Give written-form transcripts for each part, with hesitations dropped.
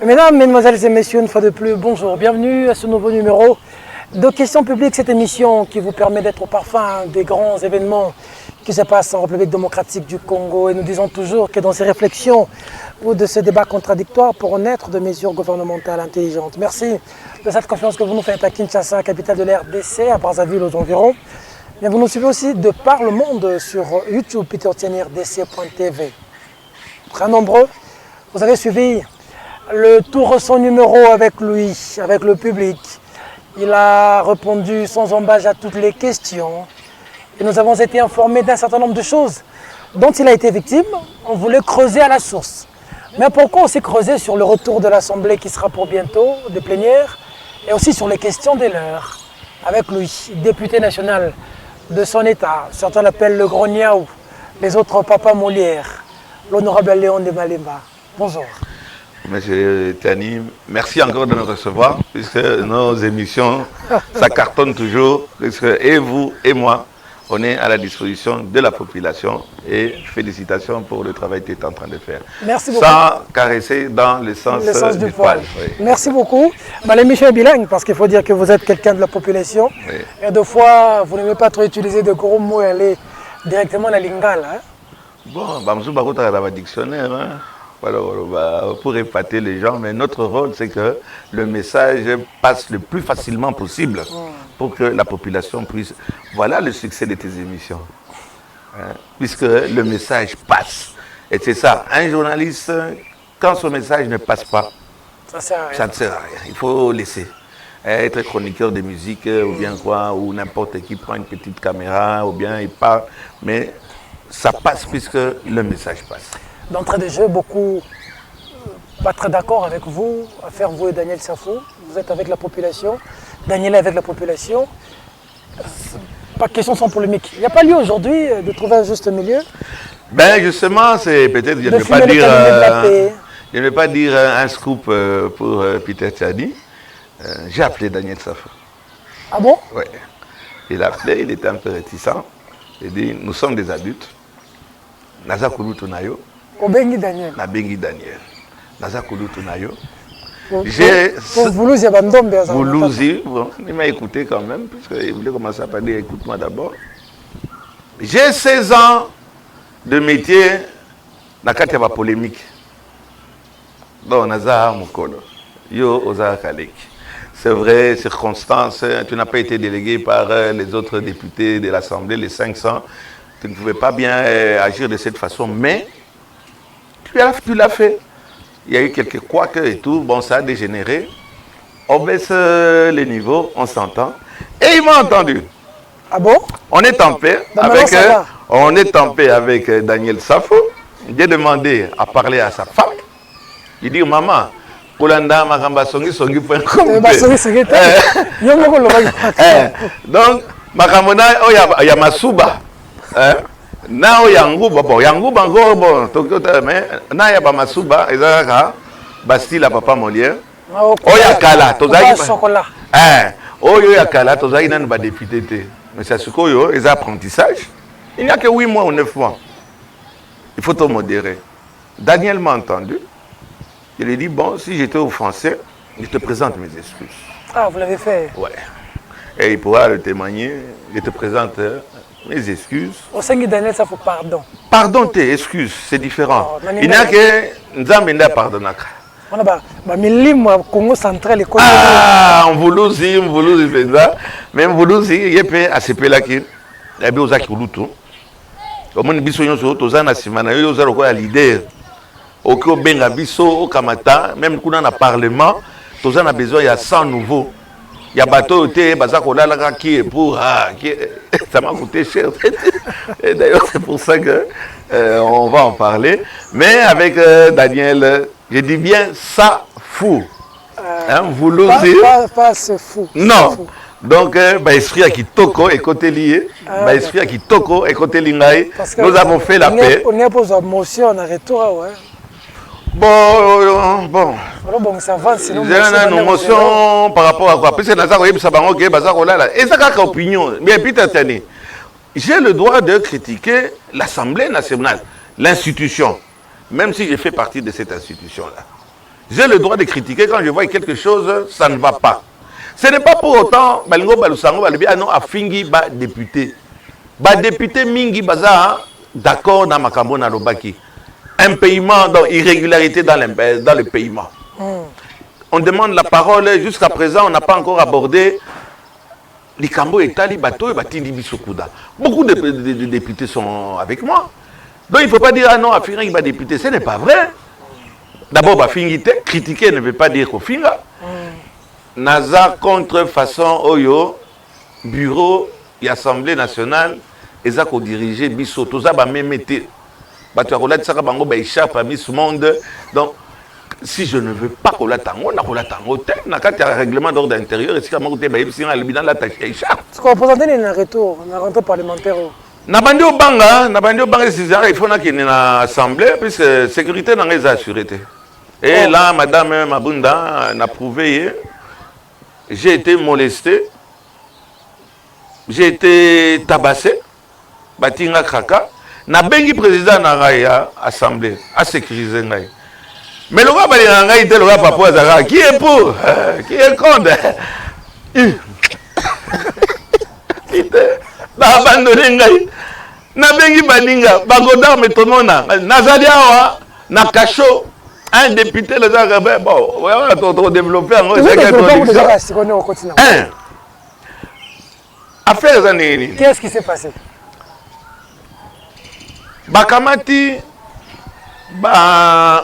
Mesdames, Mesdemoiselles et Messieurs, une fois de plus, bonjour. Bienvenue à ce nouveau numéro de Questions publiques, cette émission qui vous permet d'être au parfum des grands événements qui se passent en République démocratique du Congo. Et nous disons toujours que dans ces réflexions ou de ces débats contradictoires pourront naître de mesures gouvernementales intelligentes. Merci de cette confiance que vous nous faites à Kinshasa, capitale de l'RDC, à Brazzaville aux environs. Mais vous nous suivez aussi de par le monde sur YouTube, petertienrdc.tv. Très nombreux, vous avez suivi le tour son numéro avec lui, avec le public. Il a répondu sans embâche à toutes les questions. Et nous avons été informés d'un certain nombre de choses dont il a été victime. On voulait creuser à la source. Mais pourquoi on s'est creusé sur le retour de l'Assemblée qui sera pour bientôt, des plénières, et aussi sur les questions des leurs, avec lui, député national de son État. Certains l'appellent le Gros Niaou, les autres Papa Molière, l'honorable Léon de Malemba. Bonjour. Monsieur Tani, merci encore de nous recevoir, puisque nos émissions, ça cartonne toujours, puisque et vous et moi, on est à la disposition de la population et félicitations pour le travail que tu es en train de faire. Merci beaucoup. Sans caresser dans le sens du poil. Oui. Merci beaucoup. L'émission est bilingue parce qu'il faut dire que vous êtes quelqu'un de la population. Oui. Et deux fois, vous n'aimez pas trop utiliser de gros mots et aller directement à la lingala. Hein? Bon, je vais vous un dictionnaire. Hein? Alors, pour épater les gens, mais notre rôle, c'est que le message passe le plus facilement possible pour que la population puisse... Voilà le succès de tes émissions, hein, puisque le message passe. Et c'est ça, un journaliste, quand son message ne passe pas, ça ne sert à rien. Il faut laisser. Être chroniqueur de musique ou bien quoi, ou n'importe qui prend une petite caméra, ou bien il parle, mais ça passe puisque le message passe. D'entrée de jeu, beaucoup pas très d'accord avec vous, à faire vous et Daniel Safou. Vous êtes avec la population, Daniel est avec la population. Pas de question sans polémique. Il n'y a pas lieu aujourd'hui de trouver un juste milieu? Ben justement, c'est peut-être, je ne vais pas dire un scoop pour Peter Tchadi. J'ai appelé Daniel Safou. Ah bon? Oui. Il a appelé, il était un peu réticent. Il dit, nous sommes des adultes. Naza Koulou Tunayo. Obengi Daniel. Nabengi Daniel. Naza Koulou Tunayo. Voulouzi Abandombe. Voulouzi, bon, il m'a écouté quand même, puisqu'il voulait commencer à parler, écoute-moi d'abord. J'ai 16 ans de métier dans le cadre de la polémique. Donc, Naza Mukolo. Yo Oza Kalek. C'est vrai, circonstance, tu n'as pas été délégué par les autres députés de l'Assemblée, les 500. Tu ne pouvais pas bien agir de cette façon, mais tu l'as fait. Il y a eu quelques couacs et tout, bon, ça a dégénéré. On baisse les niveaux, on s'entend. Et il m'a entendu. Ah bon? On est en paix avec Daniel Safou. J'ai demandé à parler à sa femme. Il dit, maman, Kolanda Makamba Songi Songi point com. Donc, Makamona, il y a Masuba. Nao Yanguba, bon, Yanguba, bon, mais Naya Bamasuba, Ezaka, Bastille à Papa Molière. Oyakala, Tozaï. Oyakala, Tozaï n'a pas député. Mais c'est ce qu'il y a, les apprentissages. Il n'y a que 8 mois ou 9 mois. Il faut te modérer. Daniel m'a entendu. Il lui dit, bon, si j'étais offensé, je te présente mes excuses. Ah, vous l'avez fait? Ouais. Et il pourra le témoigner. Je te présente mes excuses. Au sein de Daniel, ça faut pardon. Pardon tes excuses, c'est différent. Il n'y a que Nzambenda pardonnaka. On a milima Congo central. Ah, on voulait ça. Mais on voulait il y a peu à ce là qui il y a bien aux akuluto. Comme on biso nyonso tozana simana yo za lokola leader. Oko benga biso au kamata, même kuna na parlement, tozana besoin il y a 100 nouveaux. Il y a bateau qui est pour ça m'a coûté cher. Et d'ailleurs, c'est pour ça que on va en parler. Mais avec Daniel, je dis bien ça fou. Hein, vous l'osez. Pas ce fou. Non. Fou. Donc, esprit à Kitoko et côté lié. Esprit à Kitoko et côté lingaï. Nous avons fait la paix. On est pour émotion en retour, ouais. Bon. Ça va, sinon. J'ai une émotion par rapport à quoi? Parce que opinion. Mais Peter Tani, j'ai le droit de critiquer l'Assemblée nationale, l'institution, même si je fais partie de cette institution-là. J'ai le droit de critiquer quand je vois que quelque chose, ça ne va pas. Ce n'est pas pour autant, Balingo Balusango, Balibi, ah non, à Fingi, ba député. Ba député Mingi Baza, d'accord, dans Makambo, na Lobaki. Un paiement, donc irrégularité dans le paiement. On demande la parole, jusqu'à présent, on n'a pas encore abordé les Kambo et Tali Bato et Batindi Bissoukouda. Beaucoup de députés sont avec moi. Donc il ne faut pas dire, ah non, Afingi va député, ce n'est pas vrai. D'abord, Bafingite, critiquer ne veut pas dire qu'au finga. Naza contre façon Oyo, bureau et assemblée nationale, ils ont dirigé Bisso, tout ça, même été. Donc, si je ne veux pas qu'on l'attende, on a qu'on l'attende. On a un règlement d'ordre intérieur, et si on a un ce qu'on représente un retour parlementaire. Nabandi Obanga, il faut qu'il y ait une assemblée, puisque la sécurité n'a pas assurée. Et là, Madame Mabunda n'a prouvé, j'ai été molesté, j'ai été tabassé, Batinga Kraka, n'a bengi président de l'Assemblée, à sécuriser. Mais le roi Balinga était le roi Papouazara, qui est pour, qui est contre. N'a abandonné Ngaï, n'a bengi Baninga, Bagoda Metonona, Nazalia, n'a cachot. Un député, les gens, bon, on va développer en affaire. Qu'est-ce qui s'est passé? Bakamati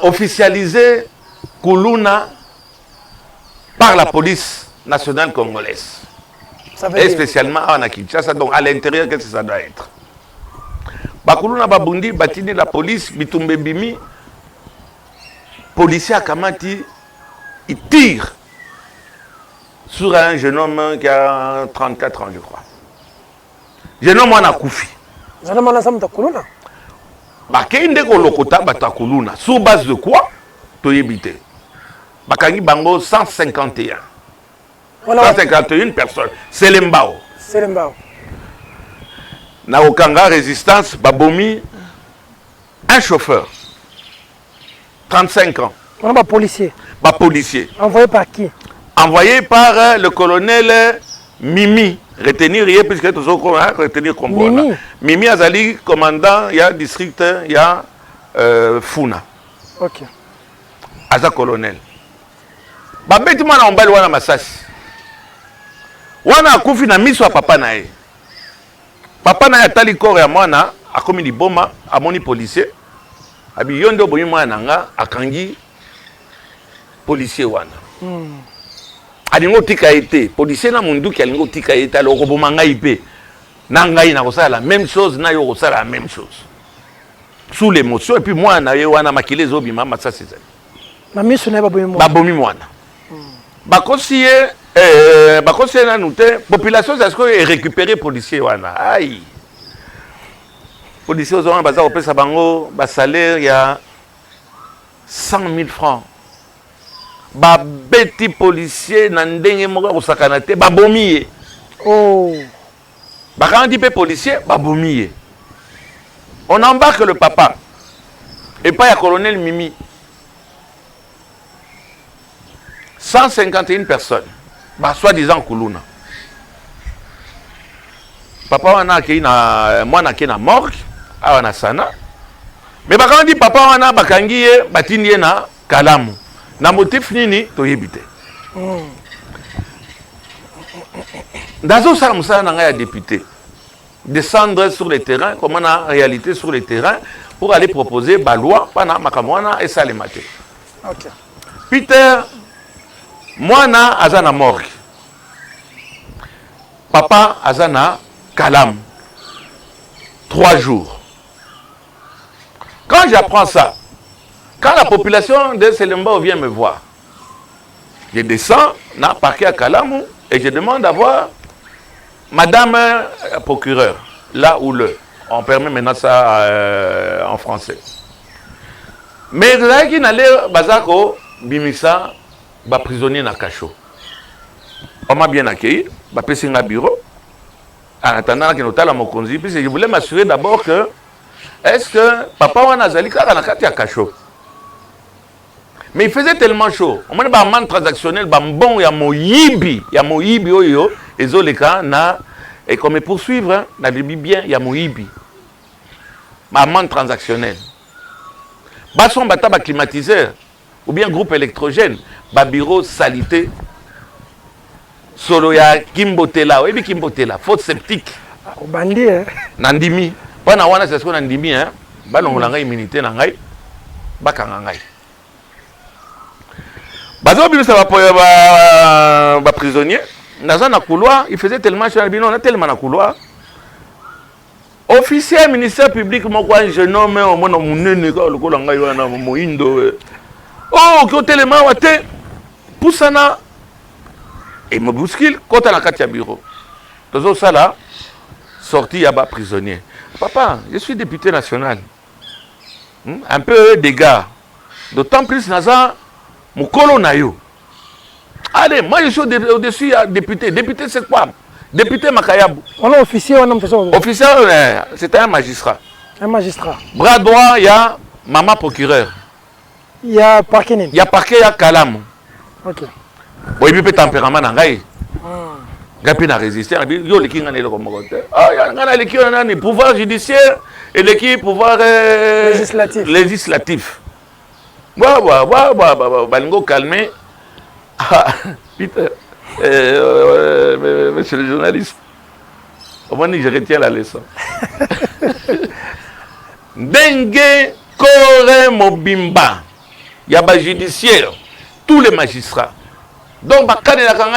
officialisé Koulouna par la police nationale congolaise. Et spécialement à Kinshasa, donc à l'intérieur, qu'est-ce que ça doit être? Koulouna Babundi, Batini, la police, Bitumbe Bimi. Policier à Kamati, il tire sur un jeune homme qui a 34 ans, je crois. Jeune homme, on a Koufi. Jeune homme, on a Sam Takuluna. Bakende Kolokota Batakuluna. Sur base de quoi? Toyebite. Bakangi Bango 151. 151 personnes. C'est l'Embao. C'est l'Embao. Naokanga résistance, Babomi, un chauffeur. 35 ans. On a un policier. Policier. Envoyé par qui? Envoyé par le colonel Mimi. Retenir rien, puisque tout ça, retenir comme Mimi. Mimi Azali, commandant, il y a district, il y a Funa. Ok. Aza colonel. Babeti mwana ombali wana masasi. Wana akufi na miso ya papa na ye. Papa na ye atali kore ya mwana, akomi liboma, amoni policier. Abi yondo boyi mwana nga akangi policier wana. Alingo tika ete policier na munduki alingo tika ete aloko bomanga ipe. Na ngai na kosala la même chose na yo kosala la même chose. Sous l'émotion et puis mwana ye wana makile zobima matsa sezali. Na miso na babomi mwana. Babomi mwana. Bakosi na nute population zasko est récupérer policier wana. Aïe. Policiers ont bazar au pesa bango, salaire il y a 100 000 francs. Beti policier nandenge moka ko sakanate babomiye. Oh. Quand on dit policier, babomiye. On embarque le papa. Et pas le colonel Mimi. 151 personnes. Soi-disant Koulouna. Papa wana ki na mwana ki na morgue. Awana sana. Mais quand on dit papa wana bakangi ye batindi na kalamu. Na motif nini toyebite. Dazo sala musala na nga député. Descendre sur le terrain, comme on a réalité sur le terrain pour aller proposer ba loi pana makamwana et ça les maté. OK. Peter mwana azana morgue. Papa azana kalamu. 3 jours. Quand j'apprends ça, quand la population de Selembao vient me voir, je descends dans le parquet à Kalamou et je demande à voir Madame procureur, là où on permet maintenant ça en français. Mais là qui n'allait bazako bimisa ba prisonnier na cachot. On m'a bien accueilli, ba pesi na bureau. En attendant que nous tala mokonzi, puis je voulais m'assurer d'abord que est-ce que papa wana zali kaka na kati ya cachot. Mais il faisait tellement chaud. On m'a dit amende transactionnelle, bon, il y a Moyibi, oyo, et Zoleka, et comme me poursuivre, hein, na bien, il y a Moyibi. Ma amende transactionnelle. Basson bata ba climatiseur, ou bien groupe électrogène, ba bureau salité. Solo ya Kimbotela, oui, Kimbotela, faute sceptique. Au bandit, hein. Nandimi. Pana wana c'est ce qu'on Nandimi, hein. Balongolanga immunité na ngai, bakanga ngai. Bazo bino ça va prisonnier. Dans un couloir, il faisait tellement cher, on a tellement na couloir. Officier ministère public, moi quoi, un jeune homme, au moins mon nez, le colanga yana moindo. Oh, qui tellement wate, poussana. Et me bouscule quand on a quatre bureau. Dans ça là, sorti à bas prisonnier. Papa, je suis député national. Un peu dégâts. D'autant plus Naza, mon colonayo. Allez, moi je suis au-dessus député. Député c'est quoi? Député Makayabou. On est officier, on est officier, c'était un magistrat. Un magistrat. Bras droit, il y a maman procureur. Il y a parquet. Il y a parquet, il y a Kalam. Ok. Bon, il y a tempérament dans Gaï. Gapi n'a résisté. Il y a l'équipe qui a le pouvoir judiciaire et l'équipe pouvoir législatif. Balingo calmé. Peter, monsieur le journaliste, au moins je retiens la leçon. Dengue Kore Mobimba, il y a un judiciaire, tous les magistrats. Donc,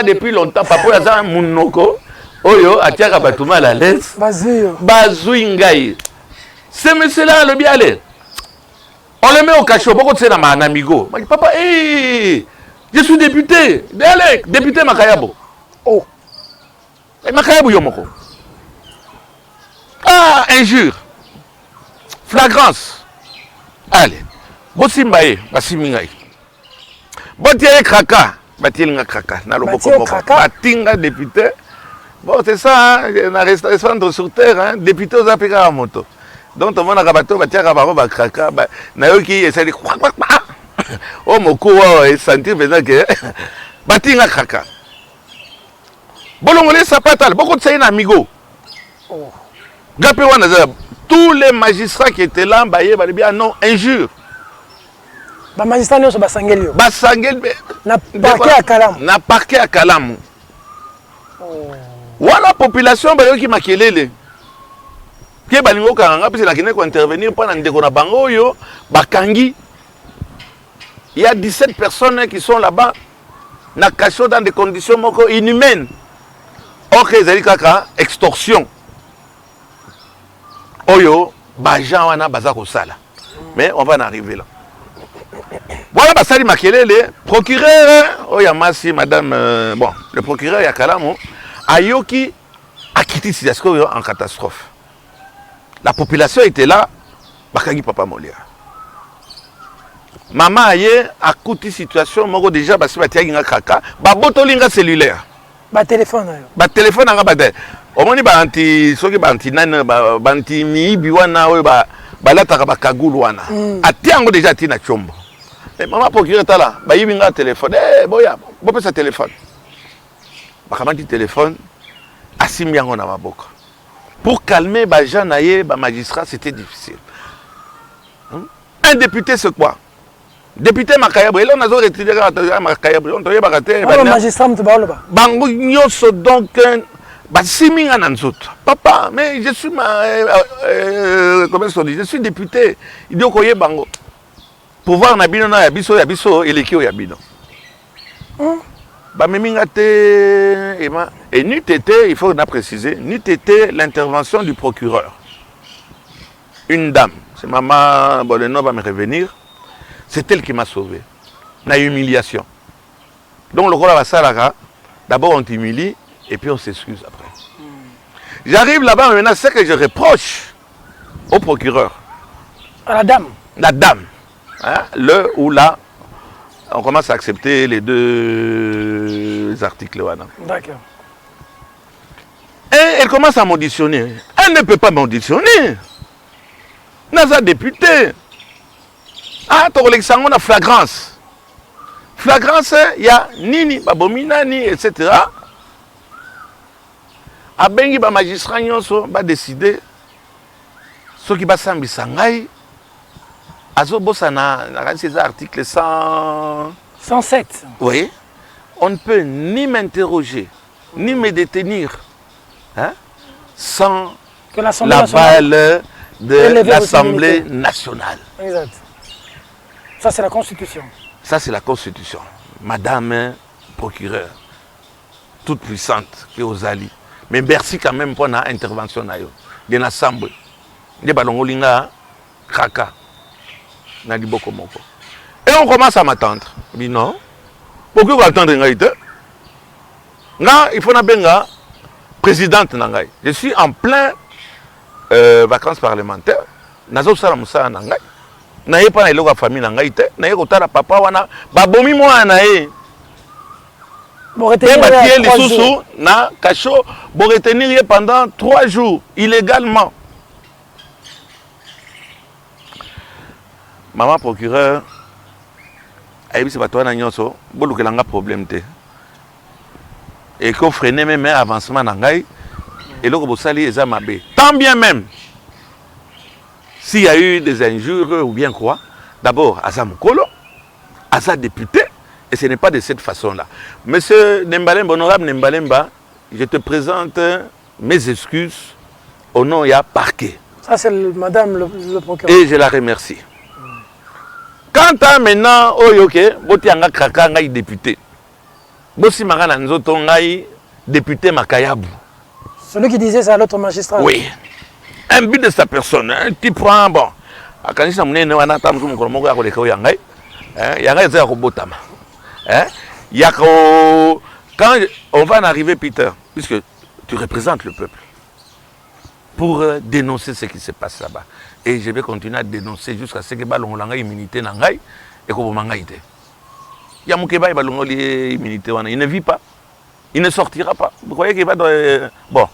depuis longtemps, papa a un mounoko, oyo, atiaka batuma la laisse. Bazouingaï. Ce monsieur-là, le bien aller. On le met au cachot, beaucoup de c'est dans un amigo. Papa, hey, je suis député. Député Makayabo. Oh. Et Makayabo Yomoko. Ah, injure. Flagrance. Allez. Bosimbaye, Basimingaï. Botier Kraka. Batinga Kraka. Batinga député. Bon, c'est ça, hein. Restauration sur terre, hein. Député aux Apika à moto. Donc, tout le monde a rabattu, Batia Baro, Kraka. Nayoki essaie de. Oh, mon coup, et sentir maintenant que. Batinga Kraka. Bolongolé Sapatal, beaucoup de ça, un amigo. Tous les magistrats qui étaient là, bien non, injure. Les magistrats ne sont pas sangués. Na parquet à Kalam. Voilà population qui m'a kelele. Qui est balingo karanga parce qu'il a intervenir pendant ndeko na bango yo bakangi. Il y a 17 personnes qui sont là-bas na cachot dans des conditions moko inhumaines. OK, zali kaka extorsion. Oyo bajan wana bazako sala. Mais on va en arriver là. Voilà, Bassali Makelele, procureur, Oyamasi, madame, bon, le procureur Yakalamo, Ayoki a quitté Sidasko en catastrophe. La population était là, Bakagi Papa Molia. Maman Aye a coûté situation, Moko déjà, Bassi Batiaginga Kaka, Babotolinga cellulaire. Téléphone. Téléphone, au moins, Banti, Soki Banti, Banti, Mi, Biwana, Balata Bakagulwana. A Tiango déjà Tina Chombo. Maman procureur est là, il y a un téléphone. Eh, boya, bon, ce téléphone. Il y a téléphone, pour calmer les gens, les magistrats, c'était difficile. Un député, c'est quoi? Député Makayabo, et là, on a retiré Makayabo. On a retiré magistrat, Bango Nyoso, donc, papa, mais je suis comment on dit, je suis député. Il dit que Bango. Pouvoir na bino na yabiso elekio yabino. Ba memingate et n'eût été, il faut préciser, n'eût été l'intervention du procureur. Une dame, c'est maman, bon le nom va me revenir, c'est elle qui m'a sauvé. Na humiliation. Donc le rôle va ça d'abord on t'humilie et puis on s'excuse après. J'arrive là-bas maintenant, c'est que je reproche au procureur. À la dame. La dame. Hein, le ou là, on commence à accepter les deux articles. D'accord. Et elle commence à m'auditionner. Elle ne peut pas m'auditionner. Naza député. Ah, ton élection, on a flagrance. flagrance il y a nini babomi nani etc. Abengi ba magistrat nyonso ba décider ce qui va sambisa ngai azobosa na ces articles 107. Oui, on ne peut ni m'interroger ni me détenir hein, sans l'aval de l'Assemblée nationale. Exact. Ça, c'est la Constitution. Ça, c'est la Constitution. Madame procureure, toute puissante, qui est aux alliés. Mais merci quand même pour l'intervention de l'Assemblée. De Balongolinga, Kaka, Nadiboko Moko. Et on commence à m'attendre. Je dis non. Pourquoi vous attendez il faut que présidente Nangai. Je suis en plein vacances parlementaires. Nazo sala musa Nangai. Naye pas na loka famille Nangai te. Naye kotala papa wana babomi moi naye. Bon retenir les sous na cachot, bon retenir pendant 3 jours illégalement. Maman procureur ayebi se bato wana nyonso bolukelanga problème te. Et qu'on freinait même avancement dans ngai et là que sali eza mabe. Tant bien même s'il y a eu des injures ou bien quoi, d'abord Asa Mukolo, Asa député, et ce n'est pas de cette façon-là. Monsieur Nembalemba, honorable Nembalemba, je te présente mes excuses au nom du parquet. Ça c'est madame le procureur. Et je la remercie. Quant à maintenant, oyoke, botianga kraka ngai député. Bossi Marana Nzoto ngai député Makayabu. Celui qui disait ça à l'autre magistrat. Oui. Un but de sa personne, un type prend bon. Akanisa munene wana tamzu mukolo moko ya koleka yangai. Yangai za robotama. Yako quand on va en arriver Peter, puisque tu représentes le peuple, pour dénoncer ce qui se passe là-bas. Et je vais continuer à dénoncer jusqu'à ce que balongolanga immunité nangai et ko mangaite. Yamukeba et balongoli immunité wana, il ne vit pas. Il ne sortira pas. Vous croyez qu'il va dans bon,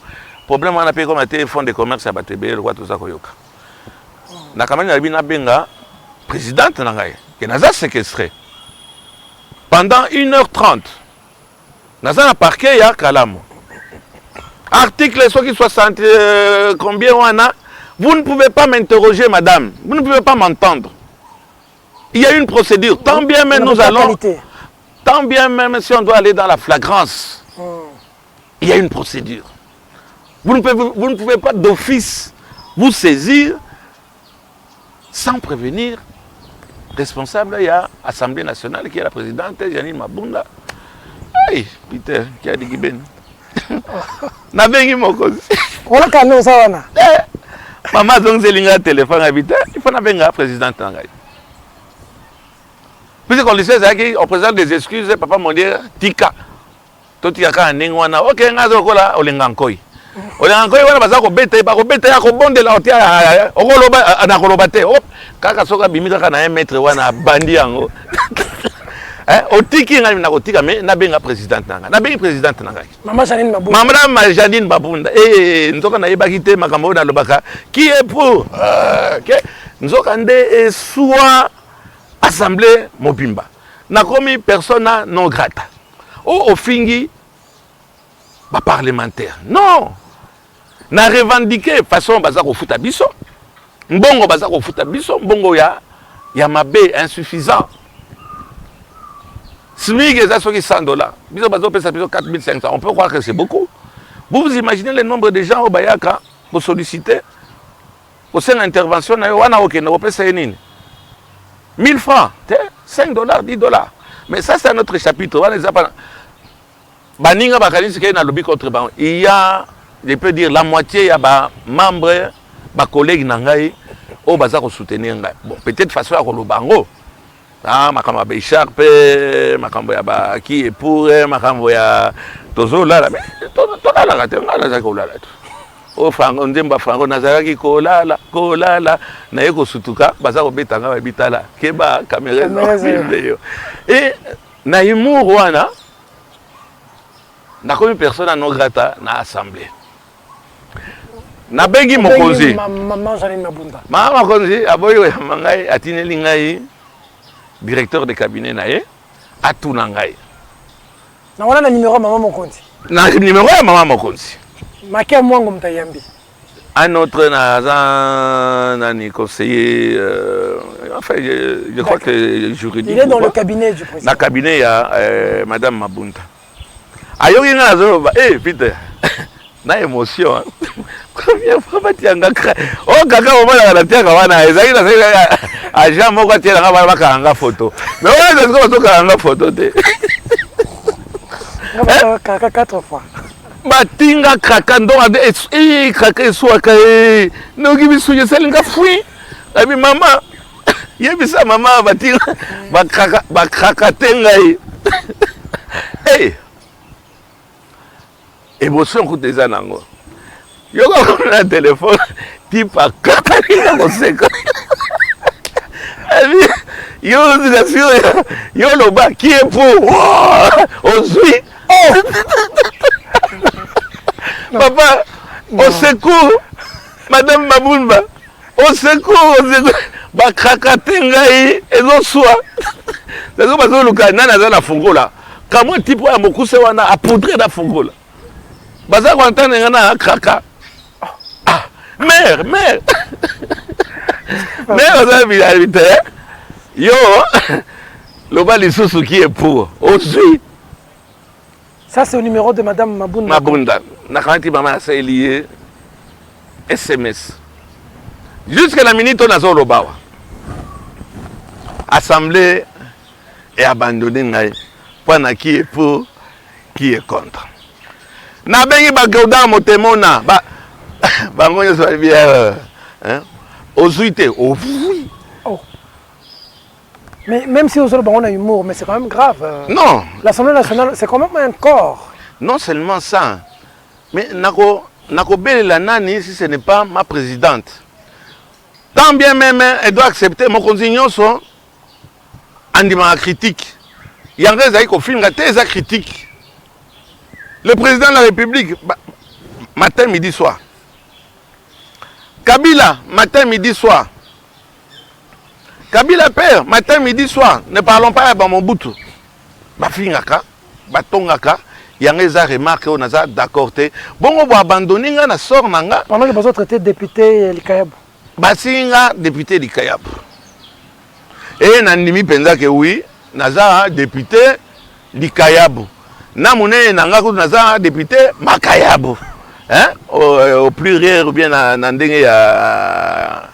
problème on a payé comme un fonds de commerce à Batebe, le quoi tout ça koyoka. Na kamani na bina benga présidente nangai, que naza séquestré. Pendant 1h30. Naza na parquet ya Kalamo. Article 60 combien on a? Vous ne pouvez pas m'interroger, madame. Vous ne pouvez pas m'entendre. Il y a une procédure. Tant bien même nous allons. Tant bien même si on doit aller dans la flagrance. Il y a une procédure. Vous ne pouvez pas d'office vous saisir sans prévenir. Responsable, il y a l'Assemblée nationale qui est la présidente, Janine Mabunda. Aïe, Peter, qui a dit Giben. Nabengi Mokozi. On a calmé ça, wana. Maman donc zelinga téléphone habité, il faut nabenga président Tangai. Puis qu'on lui sait on présente des excuses, papa m'a dit tika. Tout tika ka ningwana. OK, ngazo kola olengankoi. Olengankoi wana bazako bete ba ko bete ya ko bonde la otia okoloba na koloba te. Hop, kaka soka bimika kana 1 mètre wana bandi yango. Otiki ngai na kotika mais nabenga président nanga. Nabengi président nanga. Maman Janine Mabunda. Maman Janine Mabunda. Nzoka na yebaki te makambo na lobaka. Qui est pour Nzoka nde soit assemblée Mobimba. Na komi persona non grata. Au fingi ba parlementaire. Non. Na revendiquer façon baza ko futa biso. Mbongo baza ko futa biso, mbongo ya mabe insuffisant. SMIC est à $100. Biso bazo pesa biso 4500. On peut croire que c'est beaucoup. Vous imaginez le nombre de gens au Bayaka pour solliciter pour cette intervention na wana OK na pesa nini? 1000 francs, $5, $10. Mais ça c'est un autre chapitre. Baninga bakanisi ke na lobby contre bango. Il y a, je peux dire la moitié ya ba membres, ba collègues nangai au baza ko soutenir ngai. Bon, peut-être façon ya ko lobango. Ah, makambo ya écharpe, makambo ya ba qui est pour, makambo ya tozo lala. Mais tola la gate ngala za ko lala. O frango ndemba frango nazaraki ko lala na yeko sutuka baza ko betanga ba bitala keba caméra vidéo. Et na humour wana na comme personne non grata na assemblée. Na bengi mokonzi. Maman Janine Mabunda. Maman mokonzi aboyo mangai atineli ngai directeur de cabinet nae atuna ngai. Na wana na numéro maman Mokonzi. Na numéro ya maman Mokonzi. Makia mwango mtayambi. Un autre nani conseiller, enfin je crois que juridique. Il est dans le cabinet du président. Dans le cabinet, il y a Madame Mabunda. Ayoki nga nazoba, Peter, na émotion. Combien fois batianga kra. Oh kaka mobala na tiaka wana ezaki na seka agent moko tiela nga bana bakanga photo. Mais on est ko bakanga photo te. Kaka 4 fois. Batinga kaka ndonga kaka eswaka noki bisuye selinga fui. Abi mama yebisa mama batinga bakaka tenga émotion kuteza nango. Yo ko na téléphone type kaka ko seka. Abi yo zikasio yo loba qui est pour ozui. Papa, au secours, Madame Mabumba, au secours, Bakakatengai, et non soit. C'est comme ça que Nana a la fongola. Comment tu peux avoir beaucoup de poudre dans la fongola? Baza Quentin Nana a kraka. Ah, mère. Mère, yo, le bal est sous qui est pour. Aussi. Ça, c'est le numéro de Madame Mabunda. Mabunda. Nakanti maman c'est lié SMS. Jusqu'à la minute on a zolo bawa. Assemblée et abandonné ngai. Pana qui est pour, qui est contre. Na bengi ba gauda motemona ba ngoyo so bien hein. Ozuité, oui. Oh. Mais même si aujourd'hui on a humour, mais c'est quand même grave. Non. L'Assemblée nationale, c'est quand même un corps. Non seulement ça, mais nako belela nani si ce n'est pas ma présidente. Tant bien même elle doit accepter mon consignation son andima critique. Yanga ezali ko finga te eza critique. Le président de la République matin midi soir. Kabila matin midi soir. Kabila père, matin, midi, soir. Ne parlons pas à mon bout. Bafingaka, batongaka, yangeza remarque, on a d'accord. Bon, on va abandonner, on a sort nanga. Pendant que les autres étaient députés Likayab. Basinga, député Likayab. Et Nandimi pensa que oui, naza député Likayab. Namune nanga naza député Makayab. Hein? Au pluriel ou bien nandenge ya.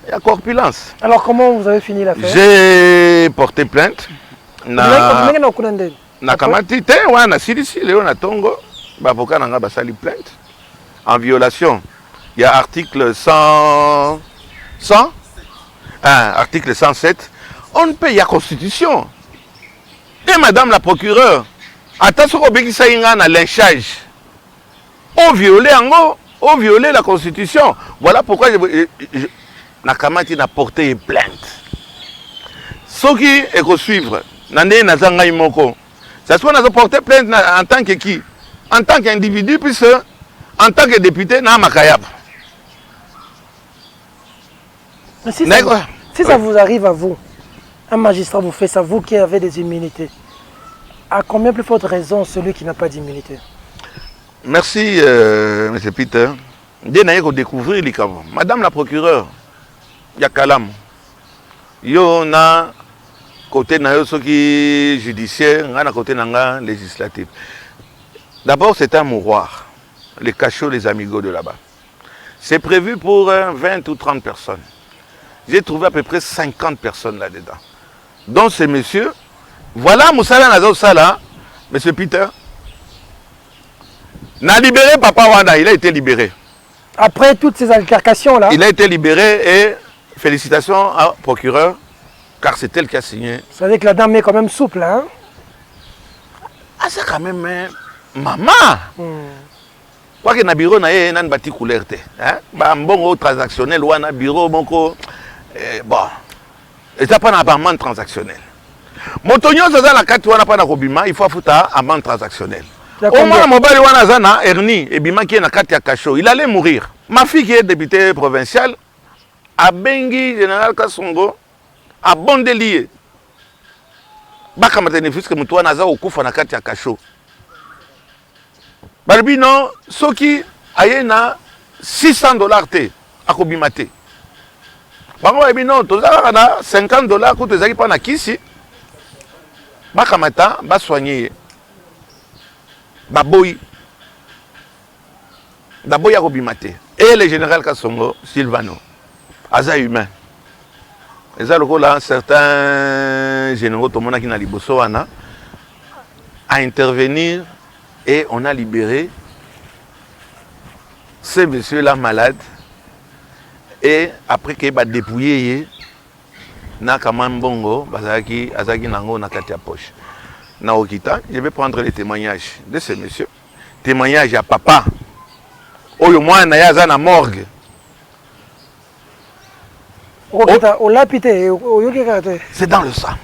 Il y a corpulence. Alors comment vous avez fini l'affaire? J'ai porté plainte. Na kamati te wana silisi leo na tongo bavoka nanga basali plainte en violation. Il y a article 100 article 107. On ne paye la constitution. Et madame la procureure, attention au békisa inga na lynchage. On violé la constitution. Voilà pourquoi Nakamati n'a porté plainte. Ce qui est à suivre, c'est ce qu'on a porté plainte en tant que qui? En tant qu'individu, puis en tant que député, na Makayab. Si ça vous arrive à vous, un magistrat vous fait ça, vous qui avez des immunités, à combien plus forte raison celui qui n'a pas d'immunité? Merci, M. Peter. Dès que découvrir les cas. Madame la procureure, il y a Kalam. Yo na côté na yo qui judiciaire, na côté na législatif. D'abord, c'est un mouroir, les cachots, les amigos de là-bas. C'est prévu pour 20 ou 30 personnes. J'ai trouvé à peu près 50 personnes là-dedans. Donc ces messieurs, voilà Moussala Nazo Sala, M. Peter, n'a libéré Papa Wanda, il a été libéré. Après toutes ces altercations-là, il a été libéré et félicitations au procureur, car c'est elle qui a signé. Ça veut dire que la dame est quand même souple, hein? Ah, c'est quand même maman. Quoi que na bureau na ye nan bati couleur te, hein? Ba mbongo transactionnel ou na bureau moko bon. Et ça pas na amende transactionnelle. Motonyo ça la carte wana pas na kobima, il faut fouta amende transactionnelle. Au moins mobile wana zana Ernie et bima qui est na carte ya cachot, il allait mourir. Ma fille qui est députée provinciale a bengi général Kassongo a bon délié. bakamata ne puisque mutu wana aza okufa na kati ya kasho balobi non soki aye na $600 te akobima te bango balobi non tozalaka na $50 kutu ezalaki mpa na kisi bakamata basoigne ye baboyi baboyi akobima te et le général Kasongo Silvano aza humain eza lokola certains généraux tomonaki na liboso wana à intervenir et on a libéré ce monsieur-là malade et après que ba dépouillé na kamambongo bazaki azaki nango na kati ya poche na okita je vais prendre les témoignages de ce monsieur témoignage à papa oyo mwana ya za na morgue c'est dans le sang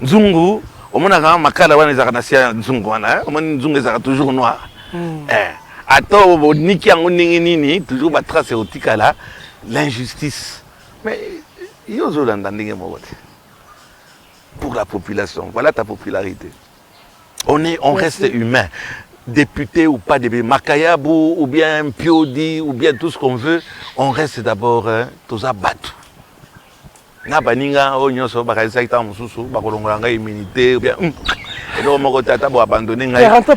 nzungu omonaka makala wana ezaka na sia nzungu wana omoni nzungu ezaka toujours noir ato boniki yango ndenge nini toujours batrace eotikala l'injustice mais yo ozolanda ndenge moko te pour la population voilà ta popularité on reste humain député ou pas député Makayabou ou bien Piodi ou bien tout ce qu'on veut on reste d'abord tous abattus na baninga o nyonso bakaisa ita mususu bakolongola nga immunité ou bien eno moko tata bo abandonner ngai na ok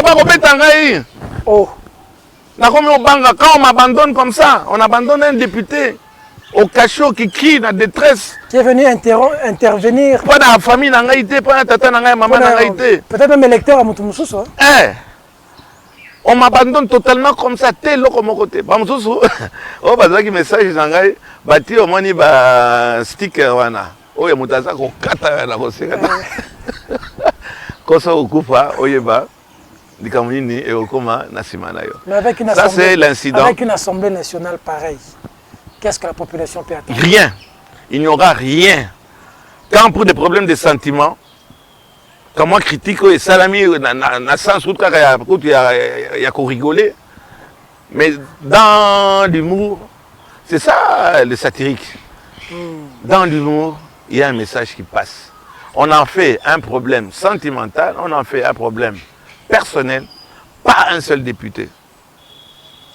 pas kopeta ngai oh na comme on banga quand on m'abandonne comme ça on abandonne un député au cachot qui crie la détresse qui est venu intervenir pas dans la famille na ngai te pas tata na ngai maman na ngai te peut-être même électeur à mutu mususu on m'abandonne totalement comme ça tel loko moko te ba mususu o bazaki message na ngai bati au moni ba sticker wana oyo mutaza ko kata na ko seka kosa okufa oyeba dikamunini et okoma na simana yo ça c'est l'incident avec une assemblée nationale pareille qu'est-ce que la population peut attendre? Rien, il n'y aura rien quand pour des problèmes de sentiments quand moi critique et salami na sens où il y a qu'on rigoler mais dans l'humour c'est ça le satirique dans l'humour il y a un message qui passe on en fait un problème sentimental on en fait un problème personnel pas un seul député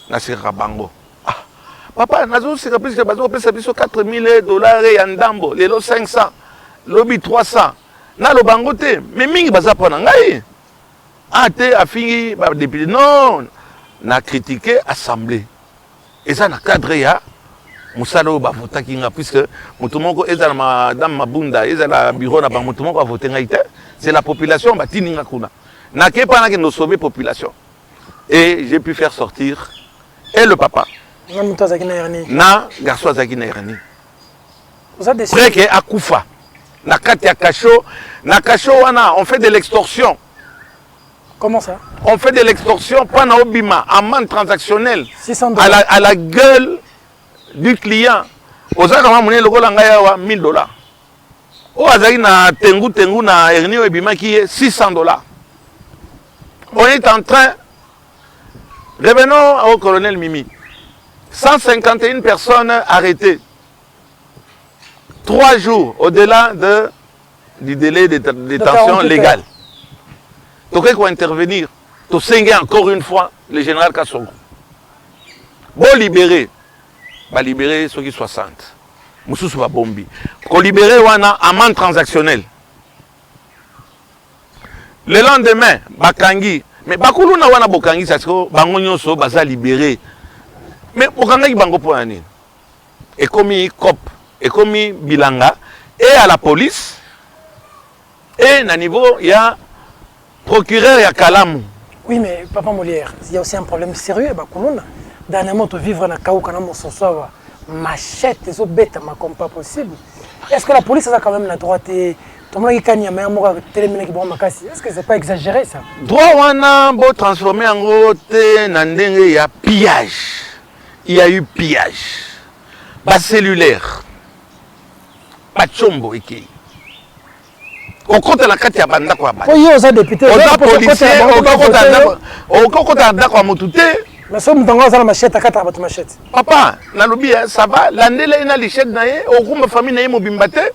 Nasir Rabango papa nazo c'est plus que bazo pesa biso $4,000 ya ndambo lelo 500 lobi 300 na lo bango te mais mingi baza pona ngai te afingi ba député non na critiquer assemblée et ça na cadre ya musalo ba votaki nga puisque mutu moko ezala madame Mabunda ezala bureau na ba mutu moko a voté ngai te c'est la population ba tininga kuna na ke pana que nos sauver population et j'ai pu faire sortir et le papa na garçon azaki na irani près que akufa na kati ya kasho na kasho wana on fait de l'extorsion. Comment ça? On fait de l'extorsion pendant obima amende transactionnelle $600 à la gueule du client ozaka mamune lokola ngaya wa $1,000 o azaki na tengu na erni obima qui est $600. On est en train revenons au colonel Mimi 151 personnes arrêtées 3 jours au-delà du délai de détention légale. Donc il faut intervenir. Tu sais encore une fois le général Kasongo. Bon libérer. Va libérer ceux qui 60. Moussous va bombi. Pour libérer wana amende transactionnelle. Le lendemain, Bakangi. Mais Bakulu na wana Bokangi, c'est que Bango Nyonso baza libéré. Mais Bokangi Bango pour année. Et comme COP, et comme Bilanga, et à la police, et à niveau, il y a procureur, il y a Kalam. Oui, mais Papa Molière, il y a aussi un problème sérieux. Dernièrement, tu vivre dans Kaou, quand on s'en machette, les autres bêtes, comme pas possible. Est-ce que la police a quand même la droite et tout le monde qui a est-ce que c'est pas exagéré ça? Droit, on a beau transformer en gros, il y a pillage. Il y a eu pillage. Bas cellulaire. Pas de chombo, iki. Au côté la carte, il y a pas de quoi. Oui, on a député. On a policier, on a d'accord à Motouté. Mais ça, on a la machette à 4 à machette. Papa, na lobby, ça va. L'année là, il y a les chèques naïe. Au groupe de famille naïe mobimbate.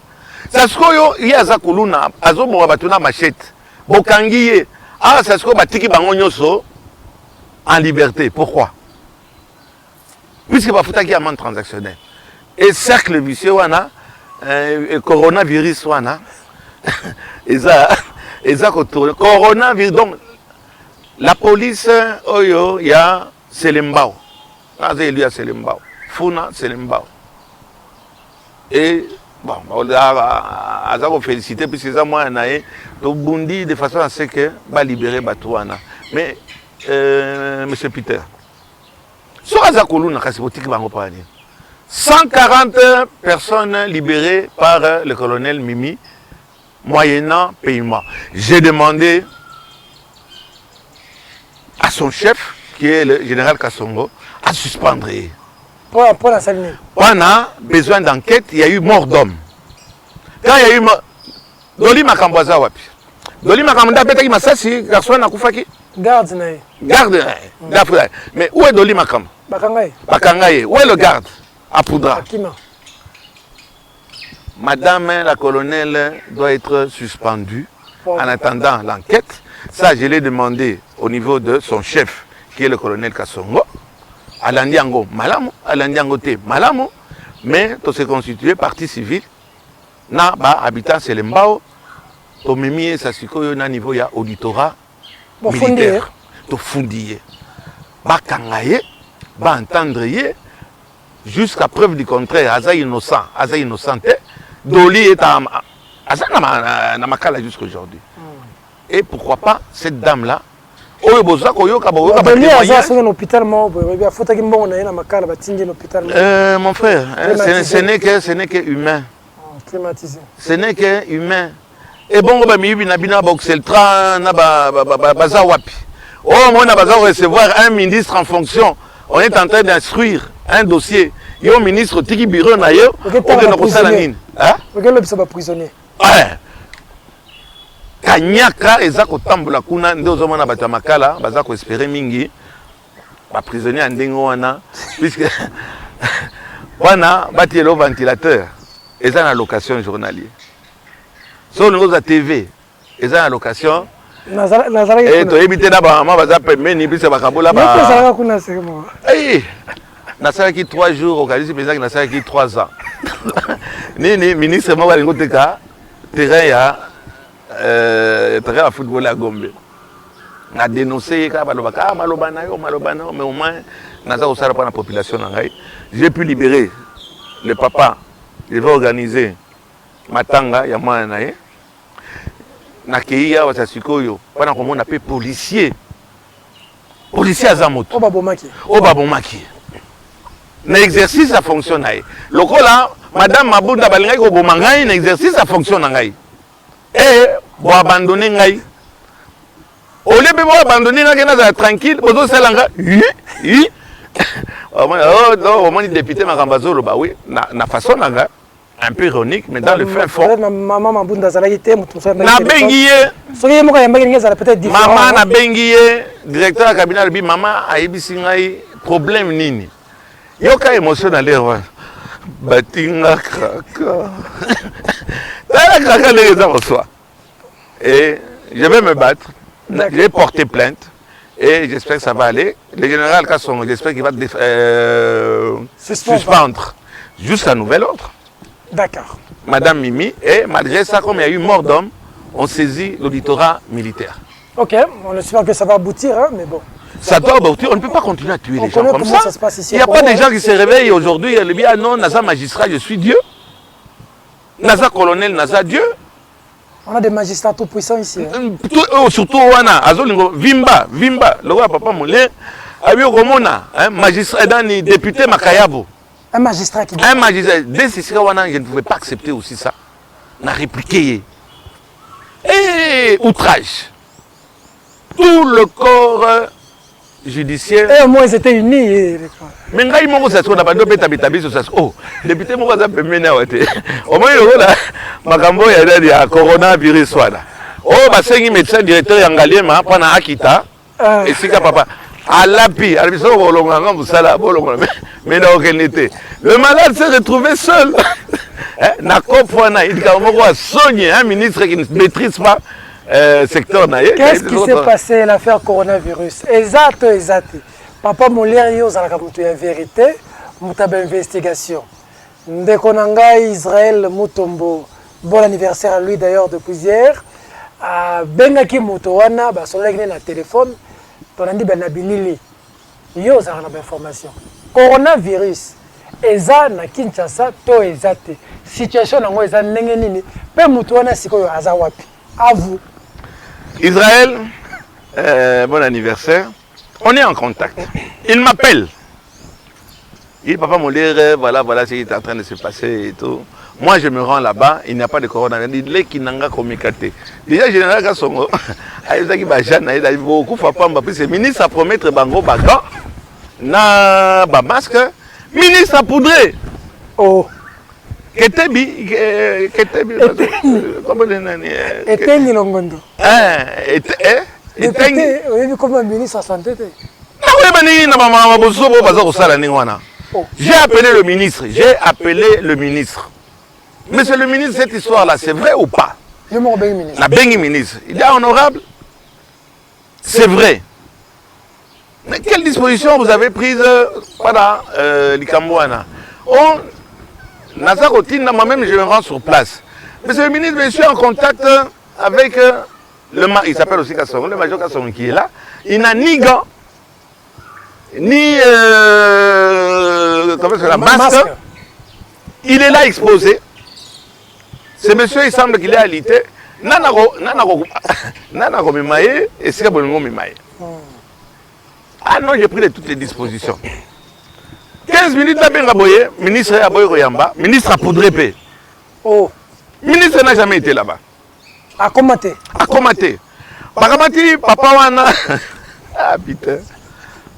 Saskoyo il y a zakuluna azo mo batuna machette bokangiye ah sasko batiki bango nyoso en liberté. Pourquoi? Puisque bafuta qui amende transactionnelle et cercle vicieux wana coronavirus wana eza ko tourner coronavirus. Donc la police oyo ya Selembao aza lui a Selembao Funa Selembao et bon, on a félicité puisque ça moi naé donc Bundi de façon à ce que va libérer Batouana. Mais monsieur Peter, sur Azakoulou na kasibotiki bango pani. 140 personnes libérées par le colonel Mimi moyennant paiement. J'ai demandé à son chef qui est le général Kassongo à suspendre. Pour la saline. On a besoin d'enquête, il y a eu mort d'homme. Quand il y a eu mort, Doli Makamboza wapi. Doli Makamboza peut-être qu'il m'a sassi, garçon n'a koufaki. Garde nae. Garde nae. Mais où est Doli Makam? Bakangaye. Bakangaye. Où est le garde? À Poudra. Akima. Madame la colonelle doit être suspendue en attendant l'enquête. Ça, je l'ai demandé au niveau de son chef, qui est le colonel Kassongo. Alandiango malamu, Alandiango te malamu, mais to se constituer partie civile na ba habitant Selembao to mimi sa sikoyo na niveau ya auditorat militaire to fundiye ba kangaye ba entendre ye jusqu'à preuve du contraire aza innocent Doli est aza na makala jusqu'aujourd'hui. Et pourquoi pas cette dame là mon frère, ce n'est que humain. Climatisé. Ce n'est que humain. Et bon, on a recevoir un ministre en fonction. On est en train d'instruire un dossier. Il y a un ministre qui bureau d'ailleurs. Prisonnier. Kanyaka eza kotambola kuna nde ozomona bato ya makala baza ko espérer mingi ba prisonnier ndengo wana puisque wana batielo ventilateur eza na location journalier so ngo za TV eza na location et to éviter na ba mama baza pembeni puisque bakabola ba nazala kuna semo eh nasala ki 3 jours au Kalisi président nasala ki 3 ans ni ministre mo balingo teka terrain ya très à football à Gombe. On a dénoncé malobana, mais au moins, on a pas la population. J'ai pu libérer le papa. Je vais organiser Matanga, il y a moi un aïe. Nakeia, Wasasikoyo, pendant qu'on appelle policier. Policier à Zamoto. Obabomaki. L'exercice, ça fonctionne. Le coup là, madame Mabounda Balingaï, Obomangaï, l'exercice, ça fonctionne. Et pour abandonner ngai au lieu de abandonner ngai tranquille bozo salanga au moins député Makambazolo bah oui na façon nanga un peu ironique mais dans le fin fond maman Mabunda zalaki te na bengiye soki moka yambaki ngai zala peut-être différent maman na bengiye directeur de cabinet bi maman ayebisi ngai problème nini yoka émotionnel là batinga kaka et je vais me battre. J'ai porté plainte et j'espère que ça va aller. Le général Kassongo, j'espère qu'il va suspendre jusqu'à nouvel ordre. D'accord. Madame Mimi, et malgré ça, comme il y a eu mort d'homme, on saisit l'auditorat militaire. Ok, on espère que ça va aboutir, hein, mais bon. Ça doit aboutir, on ne peut pas continuer à tuer les gens comme ça. Ça se passe ici. Il n'y a pas des gens qui se réveillent aujourd'hui et le bien non, Naza magistrat, je suis Dieu. Naza colonel, Naza Dieu. On a des magistrats tout puissants ici. Hein. Surtout Wana, Azolingo, Vimba, le roi Papa Moulin, Abio Romona, magistrat, député Makayabo. Un magistrat qui dit. Un magistrat, dès ce Wana, je ne pouvais pas accepter aussi ça. On a répliqué. Et outrage. Tout le corps judiciaire. Et au moins ils étaient unis. Mais ngai moko ça soit na beta bitabiso ça oh député moko za pemene awate au moins yo la makambo ya coronavirus wana oh basengi médecin directeur ya ngaliema pana akita esika papa alapi alibiso bolonga ngam sala bolonga mais na aucun été le malade s'est retrouvé seul Na COP, il y a un ministre qui ne maîtrise pas le secteur. Qu'est-ce qui s'est passé l'affaire coronavirus? Exact. Papa Molière, il y a une vérité, une investigation. Ndekonanga Israël Mutombo, bon anniversaire à lui d'ailleurs depuis hier. Bengaki Mutowana, son na téléphone, ton andi ben nabilili. Yo za na information. Coronavirus, eza na Kinshasa to ezate. Situation nango eza ndenge nini? Pe Mutowana sikoyo aza wapi? À vous. Israël, bon anniversaire. On est en contact. Il m'appelle. Il dit, papa Molière, voilà ce qui est en train de se passer et tout. Moi, je me rends là-bas, il n'y a pas de coronavirus. Il dit, il n'a pas communiqué. Déjà, général Kassongo, il dit, c'est ministre à promettre bango baga, na ba masque, ministre à poudrer. Oh. Ketebi, comment le nom? Etengi Longondo. Oui, comme un ministre à santé. J'ai appelé le ministre. Monsieur le ministre, cette histoire-là, c'est vrai ou pas? La Bengi ministre. Il est honorable. C'est vrai. Mais quelle disposition vous avez prise pendant l'Ikambouana? Moi-même, je me rends sur place. Monsieur le ministre, je suis en contact avec il s'appelle aussi Kassongo, le major Kassongo qui est là. Il n'a ni gants, ni la masque. Il est là exposé. Ce monsieur, il semble qu'il est alité. Ah non, j'ai pris toutes les dispositions. 15 minutes, là, ministre Aboye, ministre a poudré. Oh. Ministre n'a jamais été là-bas. À commenter. Papa wana. Ah putain.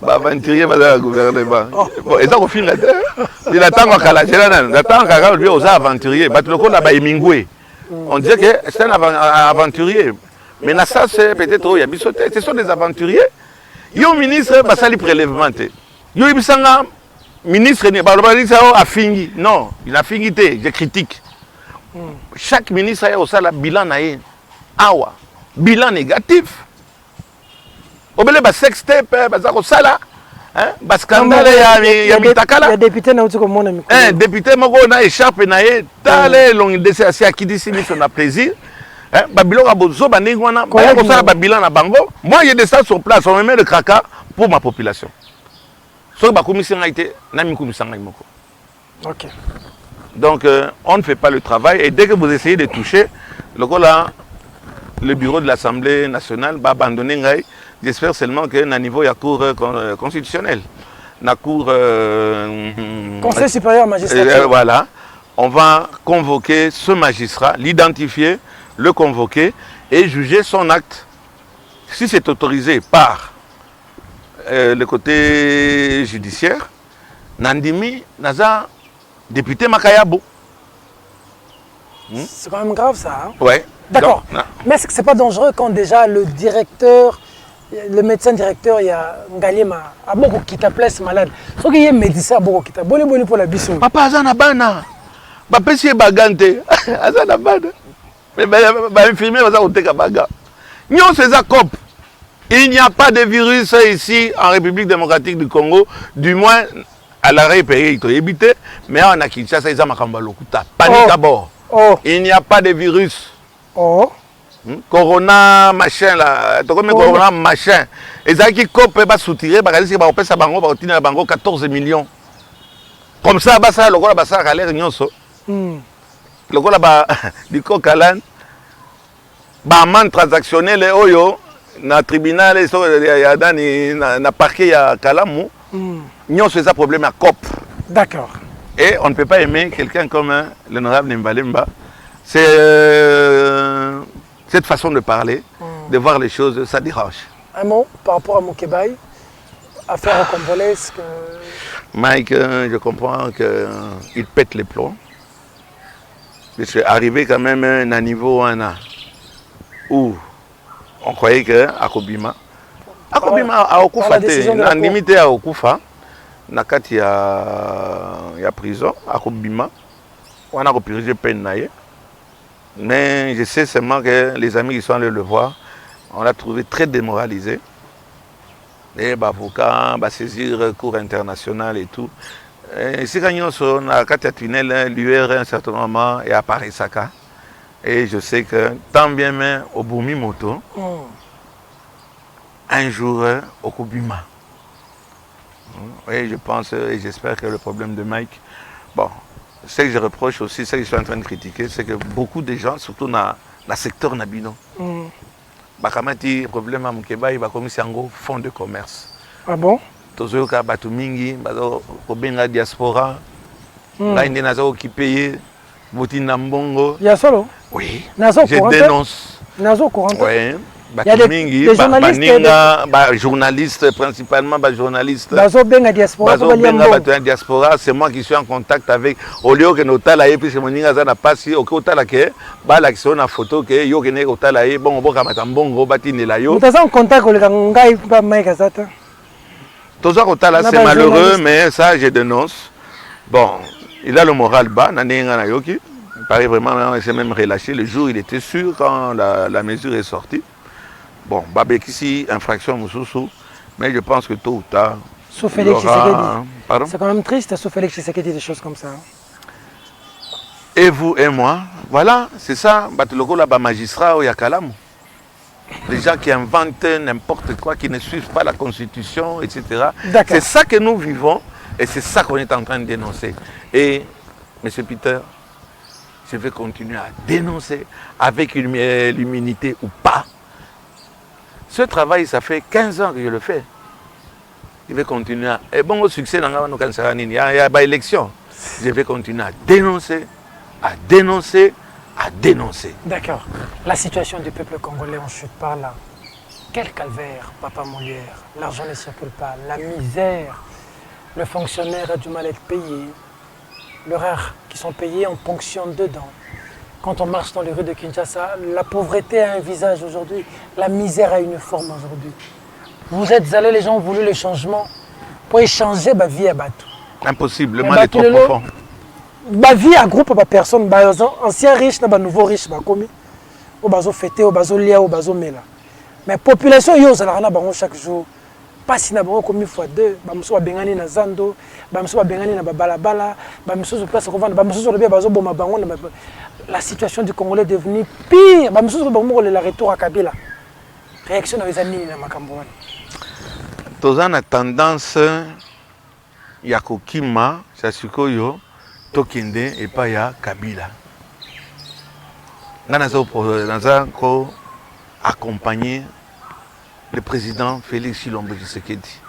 Aventurier va gouvernement. Bon, et ça au fin il attend à il attend à lui aux aventuriers. On dirait que c'est un aventurier. Mais ça c'est peut-être ce sont des aventuriers. Yo ministre basali prélèvement. Yo ibisanga ministre a fini. Non, il a fini, je critique. Chaque ministre a aussi un bilan naïe. Awa, bilan négatif. Obele ba sextape, bazako sala, ba scandale ya mitakala. Ya député na utuko mona mikolo. Député moko na écharpe na ye, tale long dese asi akidisi miso na plaisir. Ba biloko abozo ba ndenge wana, ba ko sala ba bilan na bango. Moi j'ai des stades sur place, on me met le cracas pour ma population. So ba commission a été na mi commission ngai moko. OK. Donc on ne fait pas le travail et dès que vous essayez de toucher le bureau de l'Assemblée nationale va abandonner. J'espère seulement que na niveau ya cour constitutionnelle, na cour Conseil supérieur magistrat. Voilà, on va convoquer ce magistrat, l'identifier, le convoquer et juger son acte. Si c'est autorisé par le côté judiciaire, Nandimi Naza député Makayabo. C'est quand même grave ça. Hein? Ouais. D'accord. Mais est-ce que c'est pas dangereux quand déjà le directeur, le médecin directeur, il y a Ngalima, a beaucoup qui t'a place malade. Sauf qu'il y a un médecin à beaucoup qui t'a boni pour la bisou. Papa Azana Bana. Papa c'est bagante. Azana Bana. Mais infirmier va ça baga. Nyon c'est COP. Il n'y a pas de virus ici en République démocratique du Congo, du moins à l'arrêt pays il évité, mais on a Kinshasa ils ont makamba lokuta. Panique à bord. Oh. Il n'y a pas de virus. Oh. Corona machin là, corona machin. Et ça qui COP va soutirer, va regarder si va opérer sa bango, va obtenir la bango 14 millions. Comme ça, bah ça, le gars va ça à l'air nyonso. Le gars là du cocalan, bah amende transactionnelle oyo na tribunal ya dani na parquet ya Kalamu. Nyonso c'est un problème à COP. D'accord. Et on ne peut pas aimer quelqu'un comme l'honorable Mbalemba. C'est cette façon de parler, de voir les choses, ça dérange. Un mot par rapport à Mokebaï, affaire congolaise que... Mike, je comprends qu'il pète les plombs. Je suis arrivé quand même à un niveau où on croyait qu'à Kobima, à Okufa, en limité à Okufa, nakati ya prison, à Kobima, on a repéré peine. Mais je sais seulement que les amis qui sont allés le voir, on l'a trouvé très démoralisé. Et l'avocat va saisir le cours international et tout. Et si on a un tunnel, l'UR à un certain moment et apparaît Saka. Et je sais que tant bien même au Boumi Moto, un jour au Kubima. Et je pense et j'espère que le problème de Mike, bon, ce que je reproche aussi, ce que je suis en train de critiquer, c'est que beaucoup de gens, surtout dans le secteur Nabino, le problème à Mukeba, il va commencer en gros fonds de commerce. Ah bon? Tozoyoka Batumingi, Kobenga diaspora, là il y a qui paye, Boutina Mbongo. Il y a solo? Oui, je dénonce. Nazo courant. Oui. Il y a des journalistes, journalistes principalement, journalistes. Diaspora, c'est moi qui suis en contact avec. Au lieu que nous talaye puis c'est mon ninga na passi au kota que l'action na photo que yo kene ko talaye bon boka matambongo batine la yo. Vous êtes en contact avec ngai ba Mike Azata. Toza kota là c'est malheureux mais ça je dénonce. Bon, il a le moral bas na ninga na yoki. Il paraît vraiment il s'est même relâché le jour il était sûr quand la mesure est sortie. Bon, Babekisi, infraction Moussoussou, mais je pense que tôt ou tard. Sauf Félix Tshisekedi. Pardon? C'est quand même triste, sauf Félix Tshisekedi, des choses comme ça. Et vous et moi, voilà, c'est ça, Batuloko là, magistrat au Yakalam. Les gens qui inventent n'importe quoi, qui ne suivent pas la constitution, etc. C'est ça que nous vivons et c'est ça qu'on est en train de dénoncer. Et, M. Peter, je vais continuer à dénoncer avec l'humilité ou pas. Ce travail, ça fait 15 ans que je le fais. Je vais continuer à... Et bon, au succès, il y a une élection. Je vais continuer à dénoncer, à dénoncer, à dénoncer. D'accord. La situation du peuple congolais en chute par là. Quel calvaire, Papa Molière. L'argent ne circule pas. La misère. Le fonctionnaire a du mal à être payé. Les rares qui sont payés en ponction dedans. Quand on marche dans les rues de Kinshasa, la pauvreté a un visage aujourd'hui, la misère a une forme aujourd'hui. Vous êtes allés, les gens ont voulu le changement pour échanger ma vie à Batou. Impossible, le mal est trop profond. Ma vie à groupe de personnes, anciens riches, nouveaux riches, au bazo fêté, au bazo lia, au bazo mela. Mais la population, chaque jour. Pas si nous commis fois deux, nous sommes bengani na zando, nous sommes bengani na balabala, nous sommes place revendre, nous sommes bien bazo boma bango. La situation du Congolais est devenue pire. Nous sommes le retour à Kabila. Réaction dans les années na makambo. Tozana tendance ya kokima sasikoyo tokende et pas ya Kabila. Naza ko accompagner le président Félix Tshilombo Tshisekedi.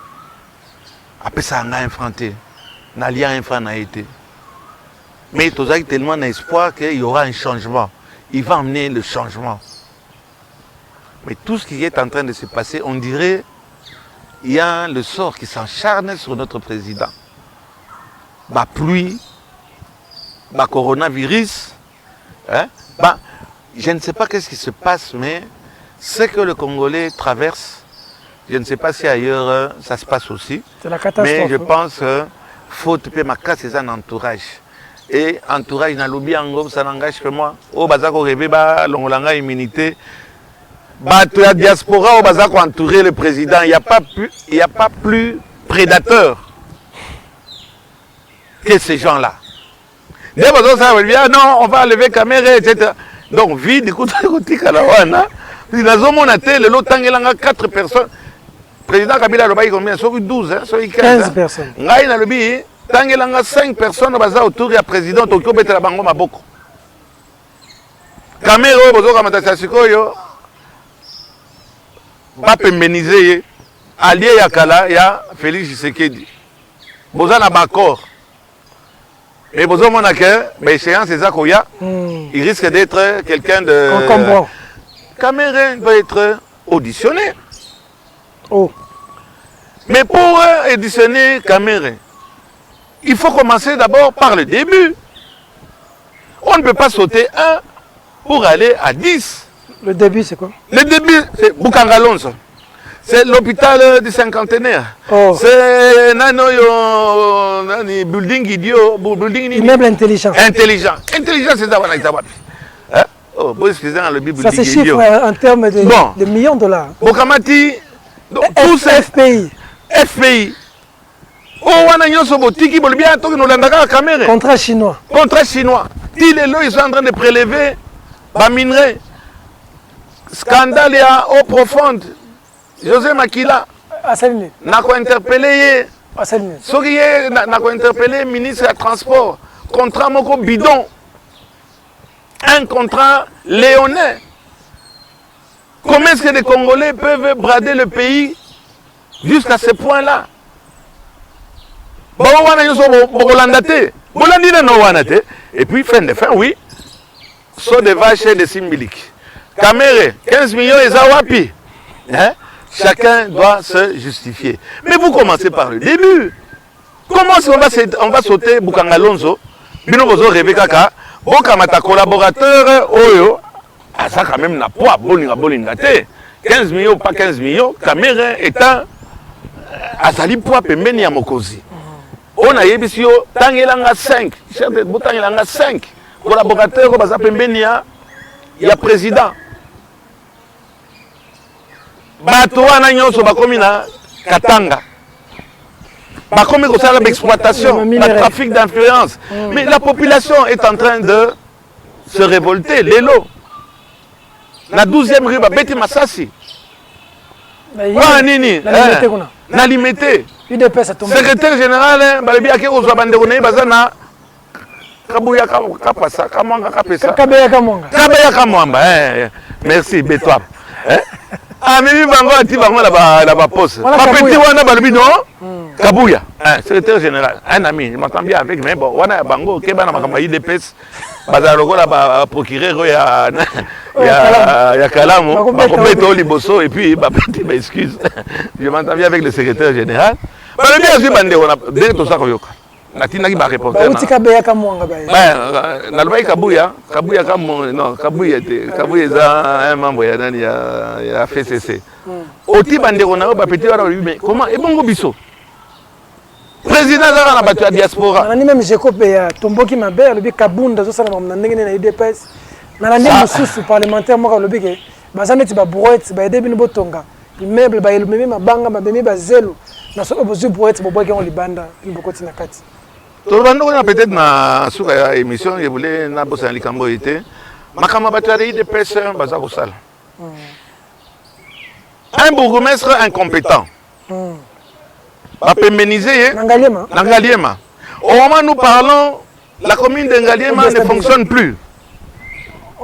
Après ça, on a infranté. Nalia infran a été. Mais il y a tellement d'espoir qu'il y aura un changement. Il va amener le changement. Mais tout ce qui est en train de se passer, on dirait il y a le sort qui s'encharne sur notre président. La pluie, le coronavirus. Hein? Je ne sais pas qu'est-ce qui se passe, mais ce que le Congolais traverse, je ne sais pas si ailleurs ça se passe aussi. C'est la catastrophe. Mais je pense qu'il faut te payer ma casse, c'est un entourage. Et entourage, ça n'engage que moi. Au Bazako Rebeba, l'ongolanga immunité. La diaspora, au Bazako entourer le président. Il n'y a pas plus prédateur que ces gens-là. Non, on va enlever caméra, etc. Donc, vide, écoute, le lot 4 personnes. Le président Kabila a combien? 12, hein? 15 personnes. Il y a 5 personnes autour du président Tokyo Betela Bango Maboko. Caméra, pas pémeniser. Allié Yakala, il y a Félix Tshisekedi. Vous avez un accord. Et vous avez que l'échéance c'est ça qu'il y a. Il risque d'être quelqu'un de... Cameroun doit être auditionné. Oh. Mais pour auditionner Cameroun, il faut commencer d'abord par le début. On ne peut pas sauter 1 pour aller à 10. Le début, c'est quoi? Le début, c'est Boukangalonso. C'est l'hôpital du cinquantenaire. Oh. C'est nani building idiot, building Immeuble intelligent. intelligent. Intelligent, c'est ça, hein? Oh, bon, excusez le building Ça se chiffre idiot. en termes de, Bon. de millions de dollars. Bokamati, tous ces FPI. FPI. Oh, wana nyonso botiki bolibia toki no landaka caméra. Contrat chinois. Contrat chinois. Ils sont en train de prélever les minerais. Scandale à eau profonde. José Makila, Assaline. n'a pas interpellé. Assaline. Soki n'a pas interpellé ministre des Transports. Contrat moko bidon. Un contrat léonais. Comment est-ce que les Congolais peuvent brader le pays jusqu'à ce point-là? Et puis, fin de fin, oui, sont des vaches et des symboliques. Caméré, 15 millions et Zawapi. Hein? Chacun doit se justifier. Mais vous commencez par le début. Comment est-ce qu'on va sauter Boukangalonzo, Binobozo Rebekaka, Bokamata collaborateur, Oyo, ça quand même n'a pas bolingate. 15 millions, pas 15 millions, Caméré étant Azali poa pembeni ya mokozi. On a yebisi yo tangelanga 5, chef de botangelanga 5 collaborateurs ko baza pembeni ya président. Bato wana nyonso bakomi na katanga. Bakomi ko sala d'exploitation, la trafic d'influence. Mais la population est en train de se révolter, l'élo. La 12e rue babeti Masasi. Wa nini? Na limité. Secrétaire général, balebi ake kozwa bandeko na bazana kabuya kapasa kamwanga kapesa. Kabeya kamwanga. Kabeya kamwamba. Merci Betwap. Ah mais bango ati bango la ba poste. Pas petit wana balebi non? Kabuya. Secrétaire général, un ami, je m'entends bien avec mais bon wana bango keba na makamba IDPS bazala lokola ba procureur ya Kalamu, ba liboso et puis ba petit excuse. Je m'entends bien avec le secrétaire général. Bah le bien sûr bande on a dès tout ça koyoka. Natina ki ba reporter. Ba utika beya kamwanga ba. Na lobai Kabuya comme non, Kabuya est un membre ya FCC. Oti bande on a ba petit wana mais comment et bongo biso. Président za na batu ya diaspora. Na ni même je copé ya tomboki mabe le Kabunda zo sala na ndenge na IDPS. Na la ndenge mususu parlementaire mo ka lobi ke bazaneti ba brouette ba ede bino botonga. Immeuble ba elumemi mabanga mabemi ba zelo. Na so bozu brouette bo boke on libanda libokoti na kati. To bando na peut-être na suka ya émission je voulais na bossa likambo ite. Makama batu ya IDPS baza ko sala. Un bourgmestre incompétent. Ngaliema. Au moment où nous parlons, la commune de Ngaliema ne fonctionne plus.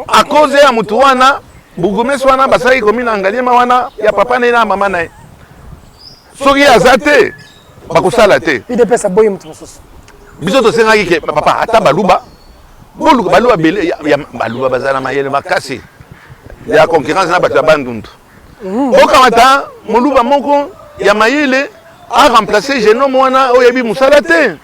À cause de Mutouana, Bourgmestre wana basai commune Ngaliema wana ya papa na mama na. Soki azate bakosala te. IDPS aboyi mutu mosusu. Biso to senga ke papa ata baluba. Baluba bele ya baluba bazana mayele makasi. Ya concurrence na batu bandundu. Okamata moluba moko ya mayele a remplacé Génome Wana Oyebi Moussalate.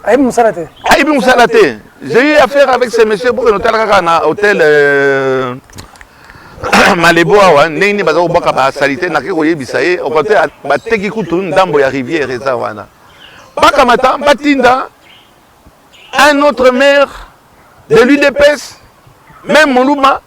Ayebi Moussalate. Ayebi Moussalate. J'ai eu affaire avec ces messieurs pour que nous t'allions à l'hôtel Maleboa. N'est-ce pas au Baka ba salité n'a que Oyebi Saye. Au côté ba teki kutu ndambo ya rivière eza wana. Baka mata batinda un autre maire de l'UDPS, même Moulouma.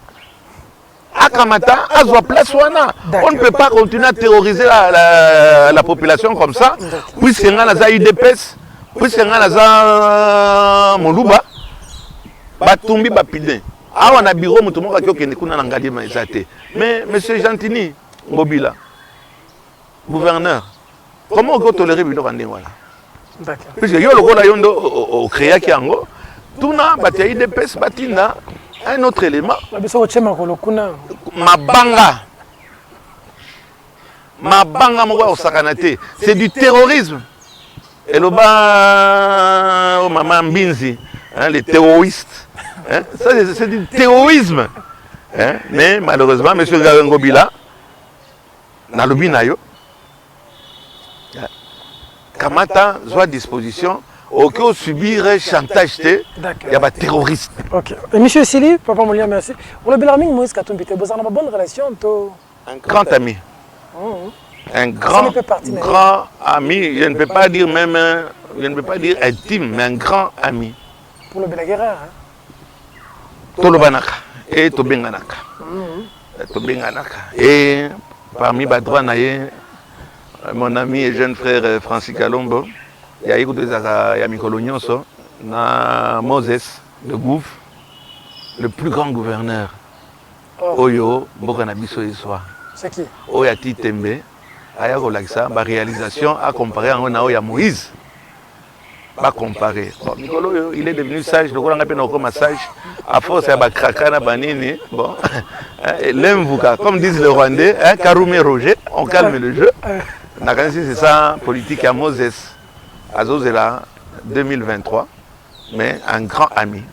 Akamata, Azwa place wana. On ne peut pas continuer à terroriser la population comme ça. Puisque on a la UDPS, puisque on a la Moluba, Batumbi Bapide. Ah, on a bureau, tout le monde qui est kuna nangali maïsate. Mais monsieur Gentini, Mobila, gouverneur, comment on peut tolérer Bino Vandengwala? Puisque yo le gola yondo au créa qui ango, tout na batia UDPS batina. Un autre élément, Mabanga Moga au Sakanate, c'est du terrorisme. Et le bas, oh, Maman Mbinzi, hein, les terroristes, hein, ça c'est du terrorisme. Hein, mais malheureusement, M. Garangobila, dans le binayo, Kamata, soit disposition. Au cas où subir chantage, il y a des terroristes. Ok. Et monsieur Sili, Papa Molia, merci. Pour le Belarming, Moïse Katumbi, vous avez une bonne relation? Un grand ami. Un grand ami, je ne peux pas dire même, je ne peux pas dire intime, mais un grand ami. Pour le Belaguerre, hein? Tolobanaka et Tobenganaka. Tobenganaka. Et parmi Badroa Naye, mon ami et jeune frère Francis Kalombo, il y a eu des Mikolo Nyonso, na Moses de Gouf, le plus grand gouverneur. Oyo, Bokanabiso Eswa. C'est qui? Oyati Tembe, Aya Kolaksa, ma réalisation a comparé à Oya Moïse. Pas comparé. Bon, Mikolo, il est devenu sage, le Coran appelle encore sage. À force, il y a Krakana Banini. Bon, l'Emvuka, comme disent les Rwandais, Karoumé Roger, on calme le jeu. Nakansi, c'est ça, politique à Moses, à Zozela 2023, mais un grand ami.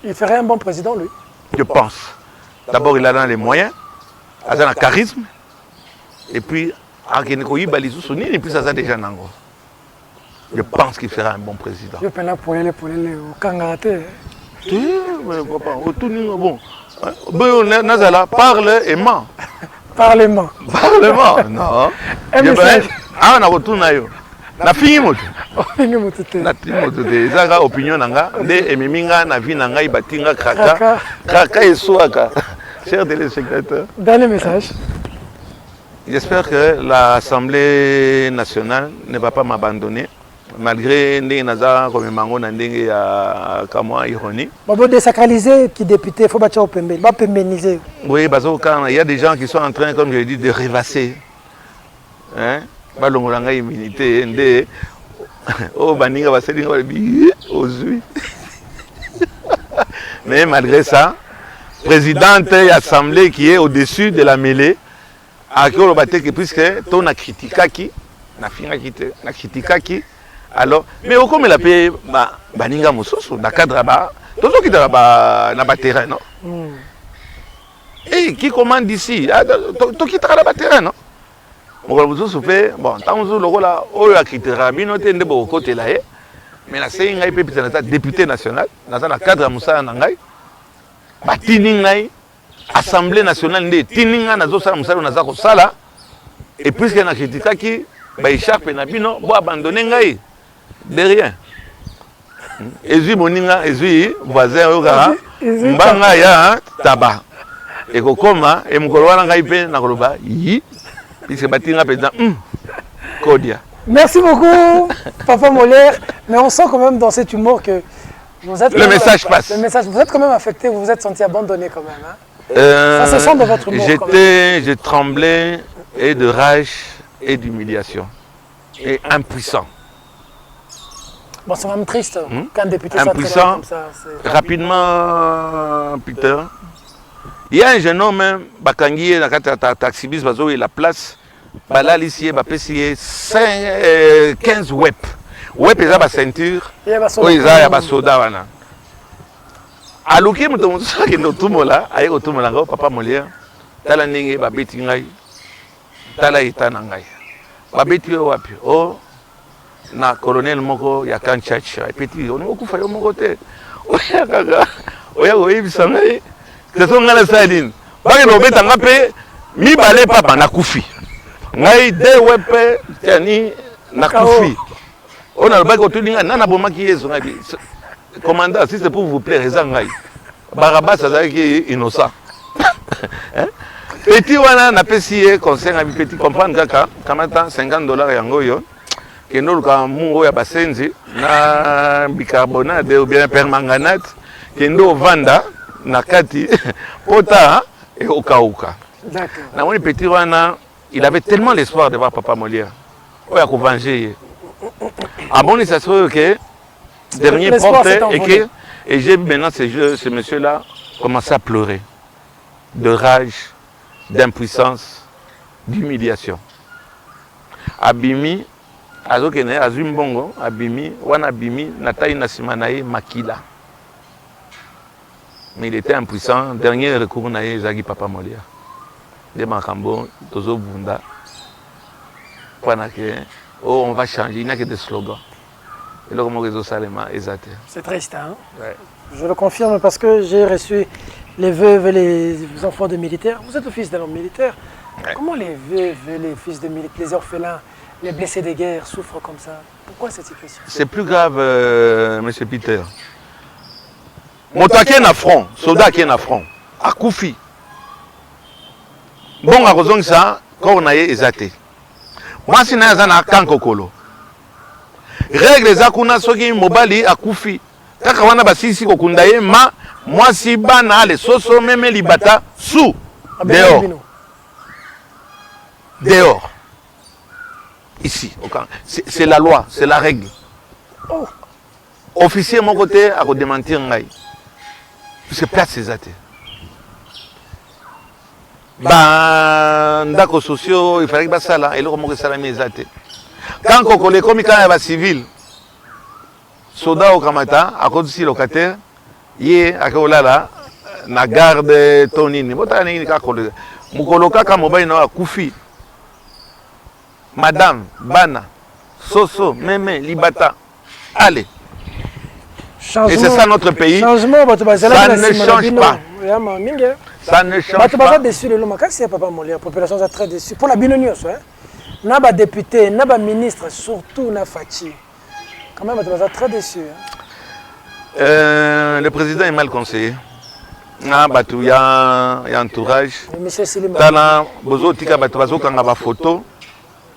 Il ferait un bon président, lui? Je pense. D'abord, il a dans les moyens, il a un charisme, et puis, et puis ça a déjà nango. Je pense qu'il sera un bon président. Je pense pour aller au Kangarate. Bon, Nazala parle et ment. Parlement. Parlement, non. Ah, on a retourné là. Na fini moto. Na fini moto te. Zaka opinion nanga. Nde emiminga na vie nanga ibatinga kraka. Kraka esouaka. Chers téléspectateurs. Dernier message. J'espère que l'Assemblée nationale ne va pas m'abandonner. Malgré Naza comme Mango Nandenge à Kamwa ironie. On va désacraliser qui député, il faut battre au PMB, va pérenniser. Oui, parce qu'il y a des gens qui sont en train, comme je l'ai dit, de rêvasser. Hein? Balongolanga immunité, ndé. Oh, Baninga va se dire aux yeux. Mais malgré ça, présidente et assemblée qui est au-dessus de la mêlée, à qui on va dire que puisque on a critiqué qui, on a critiqué qui. Alors, mais au comme la paix, Baninga Moussoso, dans le cadre tout ce qui est dans le terrain, non? Et qui commande ici? Tout qui est dans le terrain, non? Mon Moussoso fait, bon, tant que le rôle là, on a critiqué, mais on est de bon côté là, mais la CNI peut député national, dans le cadre de Moussa Nangai, Batiningai, Assemblée nationale, Tininga, Nazosa Moussa Nazako Sala, et puisqu'il y a critiqué qui, écharpe Nabino, bon, abandonner Ngai. De rien. Ezui moninga, ezui voisin ogara, mbanga ya taba. Et kokoma, et mkolwana ngaipe na koloba, yi, puisque batinga président, Kodia. Merci beaucoup, Papa Molière. Mais on sent quand même dans cet humour que vous êtes. Le message passe. Le message, vous êtes quand même affecté, vous vous êtes senti abandonné quand même. Hein? Ça se sent dans votre humour. Je tremblais et de rage et d'humiliation. Et impuissant. Bon, c'est même triste qu'un député impuissant, comme ça. Rapidement, Peter. Il y a un jeune homme, Bakangi, taxibus, la place, ici, 15 web. Web, il y a la ceinture, il y a la soda. Alouki, Papa Molière, Tala Ninge, Babeti Ngai, Tala Itanangai. Babeti Wapi. Oh, na colonel moko ya Kanchach petit on okufa yo moko te oya kaka oya koyebisa ngai teso ngala sadine baki no betanga pe mibale papa na kufi ngai de wepe tani na kufi on a baki otulinga nana bomaki yeso ngai commandant si c'est pour vous plaire eza ngai Barabas azaki innocent petit wana na pesi conseil na petit comprendre kaka kamata $50 yango yo que nous avons basenzi na bicarbonate ou bien permanganate que nous vanda na kati pota et au kauka. D'accord. Na petit wana, il avait tellement l'espoir de voir Papa Molière. Il a venger. Ah bon, il s'assure que dernier porté et j'ai maintenant ce monsieur-là commencé à pleurer de rage, d'impuissance, d'humiliation. Abimi azokene azumbongo abimi wana abimi natai nasimanaye makila. Mais il était impuissant. Dernier recours naye Zagi Papa Molière. De Makambo tozo bunda. Oh, on va changer, il n'y a que des slogans. Et là, réseau Salema exact. C'est triste, hein? Ouais. Je le confirme parce que j'ai reçu les veuves et les enfants de militaires. Vous êtes le fils d'un homme militaire. Ouais. Comment les veuves, les fils de militaires, les orphelins, les blessés de guerre souffrent comme ça? Pourquoi cette situation? C'est plus grave, monsieur Peter. Moto qui est na front, soldat qui est na front, à Koufi. Bon, à raison que ça, quand on a été. Moi, si na zana kankokolo. Règle za kuna soki mobali à Koufi. Kaka wana basisi ko kundaye ma moi si bana les soso même libata sous dehors. Dehors. Ici, c'est la loi, c'est la règle. Oh. Officier mon côté à démentir ngai. C'est place ces athées. Ndako sociaux, il fallait que ça là, et le remonte ça mes athées. Quand on connaît comme quand il y a civil, soldat au Kamata, à cause du locataire, yé à Kaolala, na garde tonini. Bota ni kakole. Mukoloka kamoba ina Koufi. Madame, Bana, Soso, Mémé, Libata, allez. Changement, et c'est ça notre pays. Changement, ça ne change pas. Ça ne change pas. Dessus le c'est papa Molière, la population est très déçue. Pour la binonios, n'a pas député, n'a pas ministre, surtout n'a Fachi. Quand même, on est très déçu. Le président est mal conseillé. Il y a un entourage. Monsieur Silim. Tala, bozo tika bato kanga ba photo.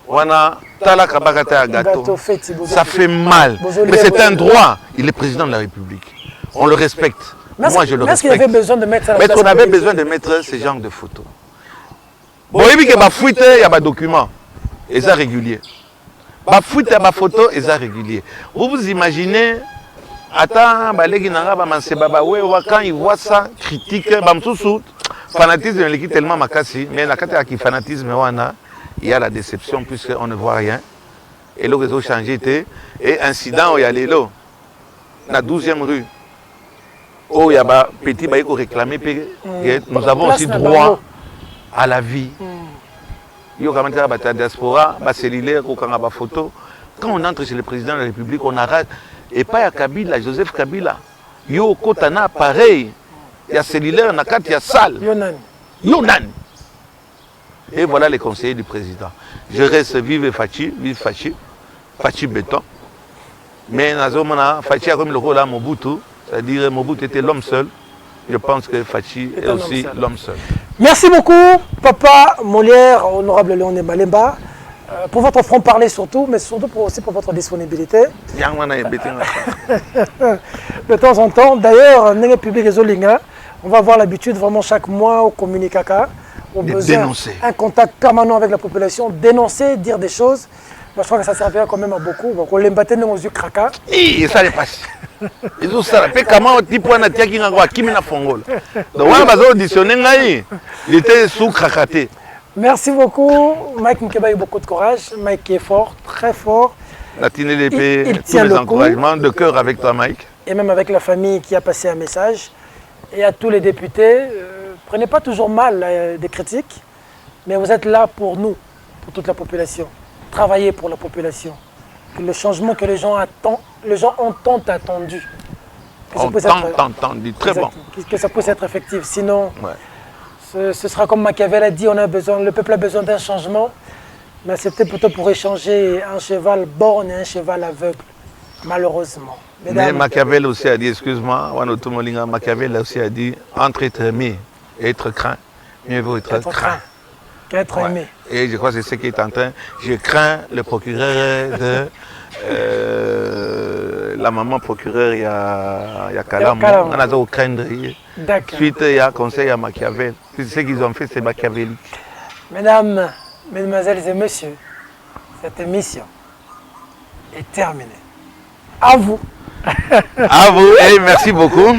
Wana tala kabakata gâteau. Ça fait mal. Mais c'est un droit. Il est président de la République. On le respecte. Moi, je le respecte. Est-ce qu'il avait besoin de mettre mais on avait besoin de mettre ce genre de photos. Bon, il y a des fuites, il y a des documents. Et ça régulier. Ba fuite, ba photo, et ça régulier. Vous vous imaginez, attends, quand il voit ça, critique, fanatisme, il est tellement makasi, mais la fanatisme, il y a la déception puisqu'on ne voit rien. Et le réseau changé et incident, il y a les lots. La 12e rue. Oh, il y a un petit bail qui réclame nous avons aussi droit à la vie. Il y a la diaspora, la cellulaire, la photo. Quand on entre chez le président de la République, on arrête. Et pas à Kabila, Joseph Kabila. Il y a Kotana, pareil. Il y a cellulaire, il y a salle. Yonan. Et voilà les conseillers du président. Je reste vive Fachi, Fachi béton. Mais Fachi a comme le rôle à Mobutu, c'est-à-dire Mobutu était l'homme seul. Je pense que Fachi est aussi l'homme seul. Merci beaucoup, Papa Molière, honorable Léon Malemba, pour votre franc-parler surtout, mais surtout aussi pour votre disponibilité. De temps en temps, d'ailleurs, on va avoir l'habitude vraiment chaque mois au communicaca. Dénoncer. Un contact permanent avec la population, dénoncer, dire des choses. Moi, je crois que ça servira quand même à beaucoup. Donc, on l'embattait dans aux yeux craka. Et ça les passe. Ils ont ça. Mais comment tu peux en tirer un qui m'a fongol. Donc, on va auditionner. Il était sous crakaté. Merci beaucoup. Mike Nkeba a eu beaucoup de courage. Mike est fort, très fort. La tine l'épée, tous les encouragements de cœur avec toi, Mike. Et même avec la famille qui a passé un message. Et à tous les députés. Prenez pas toujours mal des critiques, mais vous êtes là pour nous, pour toute la population. Travaillez pour la population. Que le changement que les gens ont tant attendu. Entendu, très bon. Que ça puisse être effectif. Sinon, ce sera comme Machiavel a dit, le peuple a besoin d'un changement. Mais c'était plutôt pour échanger un cheval borgne et un cheval aveugle, malheureusement. Mais Machiavel aussi a dit, excuse-moi, Machiavel aussi a dit, entre être aimé et être craint, mieux vaut être craint. Qu'être aimé. Et je crois que c'est ce qui est en train. Je crains le procureur de la maman procureur, il y a Kalam. On a au craindre. Suite, il y a conseil à Machiavel. Ce qu'ils ont fait, c'est machiavélique. Mesdames, mesdemoiselles et messieurs, cette émission est terminée. À vous. À vous et merci beaucoup.